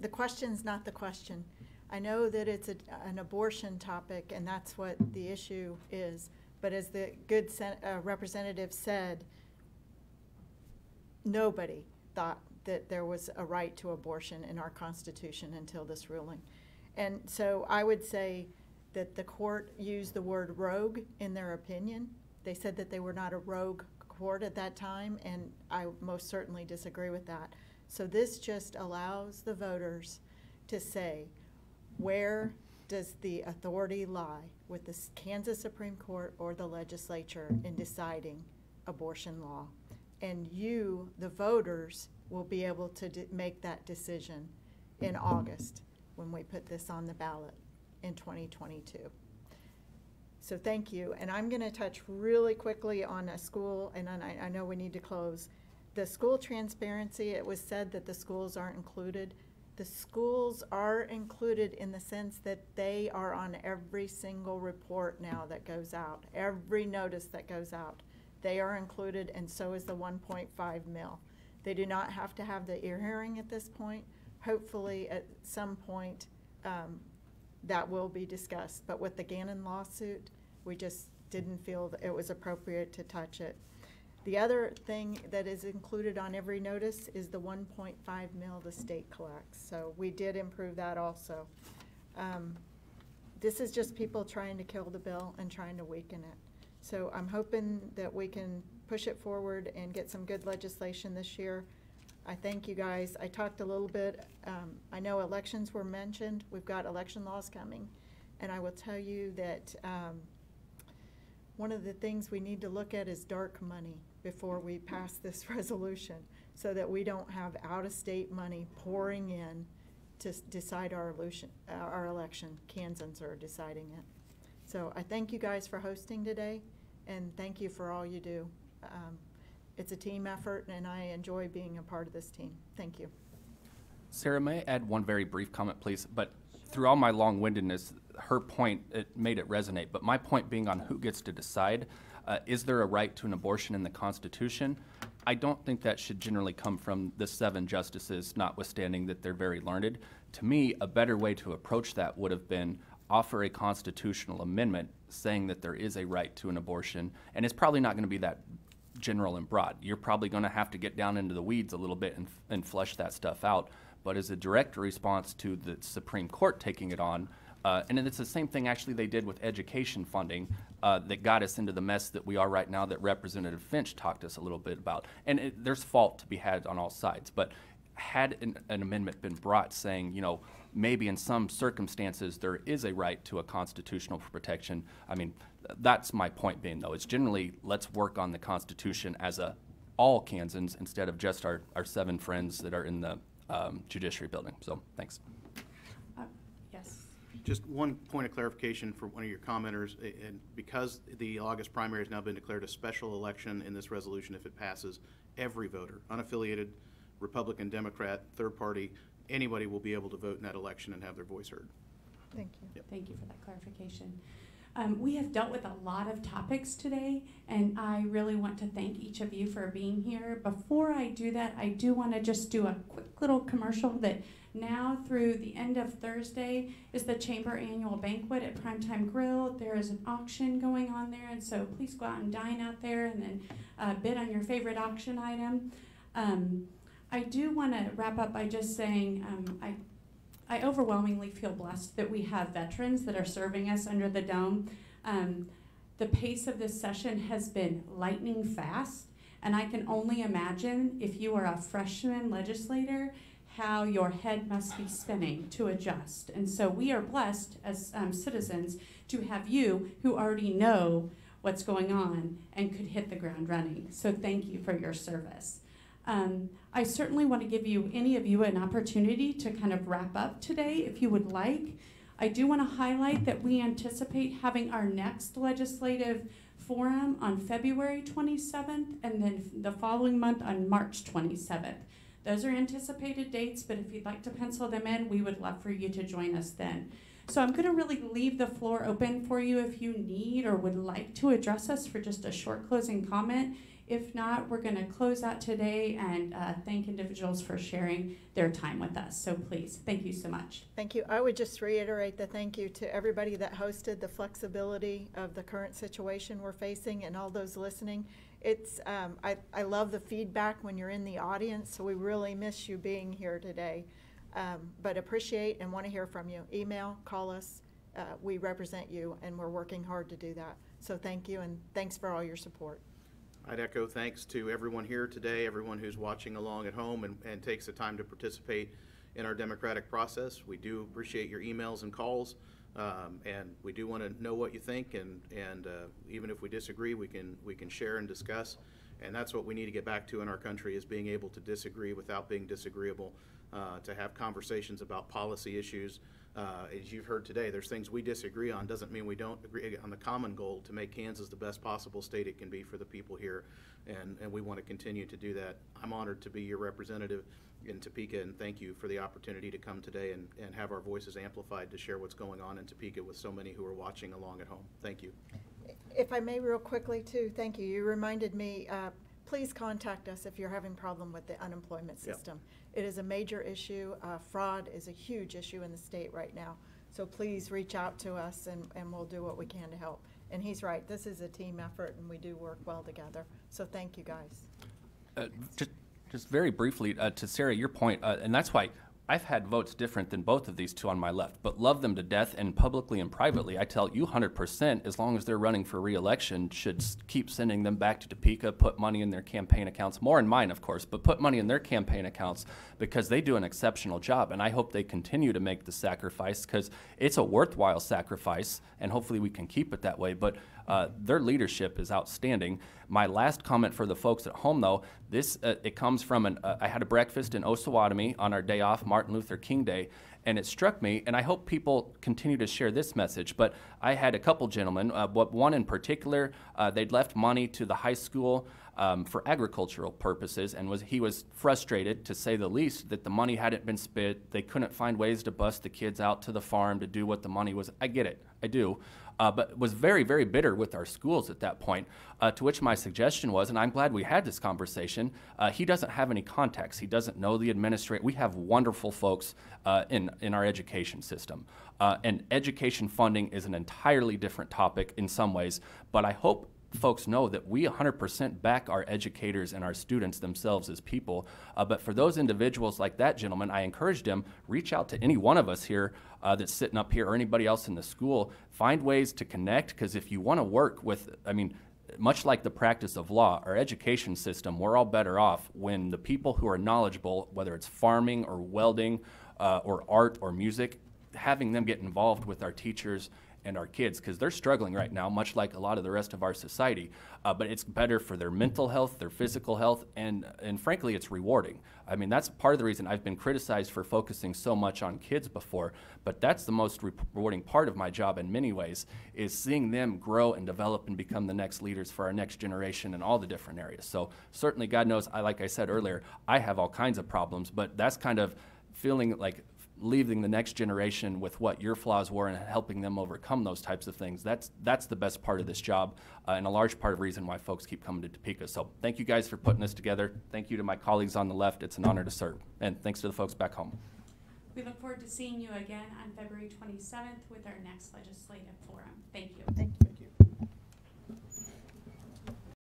The question's not the question. I know that it's an abortion topic, and that's what the issue is, but as the good representative said, nobody thought that there was a right to abortion in our Constitution until this ruling. And so I would say that the court used the word rogue in their opinion. They said that they were not a rogue court at that time, and I most certainly disagree with that. So this just allows the voters to say, where does the authority lie with the Kansas Supreme Court or the legislature in deciding abortion law? And you, the voters, will be able to make that decision in August when we put this on the ballot in 2022. So thank you. And I'm going to touch really quickly on a school, and then I know we need to close. The school transparency, it was said that the schools aren't included. The schools are included in the sense that they are on every single report now that goes out, every notice that goes out. They are included, and so is the 1.5 mil. They do not have to have the hearing at this point. Hopefully at some point that will be discussed. But with the Gannon lawsuit, we just didn't feel that it was appropriate to touch it. The other thing that is included on every notice is the 1.5 mil the state collects. So we did improve that also. This is just people trying to kill the bill and trying to weaken it. So I'm hoping that we can push it forward and get some good legislation this year. I thank you guys. I talked a little bit, I know elections were mentioned. We've got election laws coming. And I will tell you that one of the things we need to look at is dark money before we pass this resolution, so that we don't have out-of-state money pouring in to decide our election. Kansans are deciding it. So I thank you guys for hosting today, and thank you for all you do. It's a team effort, and I enjoy being a part of this team. Thank you. Sarah, may I add one very brief comment, please? But through all my long-windedness, her point, it made it resonate. But my point being on who gets to decide, is there a right to an abortion in the Constitution? I don't think that should generally come from the 7 justices, notwithstanding that they're very learned. To me, a better way to approach that would have been offer a constitutional amendment saying that there is a right to an abortion, and it's probably not going to be that general and broad. You're probably going to have to get down into the weeds a little bit and flesh that stuff out. But as a direct response to the Supreme Court taking it on, and it's the same thing actually they did with education funding that got us into the mess that we are right now that Representative Finch talked to us a little bit about. And there's fault to be had on all sides, but had an amendment been brought saying, you know, maybe in some circumstances there is a right to a constitutional protection, I mean, that's my point being, though. It's generally, let's work on the Constitution as all Kansans instead of just our 7 friends that are in the Judiciary Building. So, thanks. Yes. Just one point of clarification for one of your commenters, and because the August primary has now been declared a special election in this resolution, if it passes, every voter, unaffiliated, Republican, Democrat, third party, anybody will be able to vote in that election and have their voice heard. Thank you. Yep. Thank you for that clarification. We have dealt with a lot of topics today, and I really want to thank each of you for being here. Before I do that, I do want to just do a quick little commercial that now through the end of Thursday is the Chamber Annual Banquet at Primetime Grill. There is an auction going on there, and so please go out and dine out there and then bid on your favorite auction item. I do want to wrap up by just saying I overwhelmingly feel blessed that we have veterans that are serving us under the dome. The pace of this session has been lightning fast, and I can only imagine if you are a freshman legislator how your head must be spinning to adjust. And so we are blessed as citizens to have you who already know what's going on and could hit the ground running. So thank you for your service. I certainly want to give any of you an opportunity to kind of wrap up today if you would like. I do want to highlight that we anticipate having our next legislative forum on February 27th and then the following month on March 27th. Those are anticipated dates, but if you'd like to pencil them in, we would love for you to join us then. So I'm going to really leave the floor open for you if you need or would like to address us for just a short closing comment. If not, we're going to close out today and thank individuals for sharing their time with us. So please, thank you so much. Thank you. I would just reiterate the thank you to everybody that hosted, the flexibility of the current situation we're facing, and all those listening. It's I love the feedback when you're in the audience, so we really miss you being here today. But appreciate and want to hear from you. Email, call us. We represent you, and we're working hard to do that. So thank you, and thanks for all your support. I'd echo thanks to everyone here today, everyone who's watching along at home and takes the time to participate in our democratic process. We do appreciate your emails and calls, and we do want to know what you think, and even if we disagree, we can share and discuss. And that's what we need to get back to in our country, is being able to disagree without being disagreeable, to have conversations about policy issues. As you've heard today, there's things we disagree on. Doesn't mean we don't agree on the common goal to make Kansas the best possible state it can be for the people here, and we want to continue to do that. I'm honored to be your representative in Topeka, and thank you for the opportunity to come today and have our voices amplified to share what's going on in Topeka with so many who are watching along at home. Thank you. If I may real quickly too, thank you. You reminded me, please contact us if you're having a problem with the unemployment system. Yep. It is a major issue. Fraud is a huge issue in the state right now. So please reach out to us, and we'll do what we can to help. And he's right, this is a team effort, and we do work well together. So thank you, guys. Just very briefly, to Sarah, your point, and that's why I've had votes different than both of these two on my left, but love them to death, and publicly and privately, I tell you 100%, as long as they're running for re-election, should keep sending them back to Topeka, put money in their campaign accounts, more in mine, of course, but put money in their campaign accounts, because they do an exceptional job, and I hope they continue to make the sacrifice, because it's a worthwhile sacrifice, and hopefully we can keep it that way, but their leadership is outstanding. My last comment for the folks at home, though, this it comes from I had a breakfast in Osawatomie on our day off, Martin Luther King Day, and it struck me, and I hope people continue to share this message, but I had a couple gentlemen, one in particular, they'd left money to the high school for agricultural purposes, and he was frustrated, to say the least, that the money hadn't been spent. They couldn't find ways to bust the kids out to the farm to do what the money was. I get it, I do. But was very, very bitter with our schools at that point, to which my suggestion was, and I'm glad we had this conversation, he doesn't have any contacts. He doesn't know the administrator. We have wonderful folks in our education system. And education funding is an entirely different topic in some ways, but I hope folks know that we 100% back our educators and our students themselves as people. But for those individuals like that gentleman, I encouraged him, reach out to any one of us here that's sitting up here or anybody else in the school. Find ways to connect, because if you want to work with, I mean, much like the practice of law, our education system, we're all better off when the people who are knowledgeable, whether it's farming or welding or art or music, having them get involved with our teachers and our kids, because they're struggling right now, much like a lot of the rest of our society. But it's better for their mental health, their physical health, and frankly, it's rewarding. I mean, that's part of the reason I've been criticized for focusing so much on kids before, but that's the most rewarding part of my job in many ways, is seeing them grow and develop and become the next leaders for our next generation in all the different areas. So certainly, God knows, like I said earlier, I have all kinds of problems, but that's kind of feeling like leaving the next generation with what your flaws were and helping them overcome those types of things. That's the best part of this job, and a large part of the reason why folks keep coming to Topeka. So thank you guys for putting this together. Thank you to my colleagues on the left. It's an honor to serve. And thanks to the folks back home. We look forward to seeing you again on February 27th with our next legislative forum. Thank you. Thank you.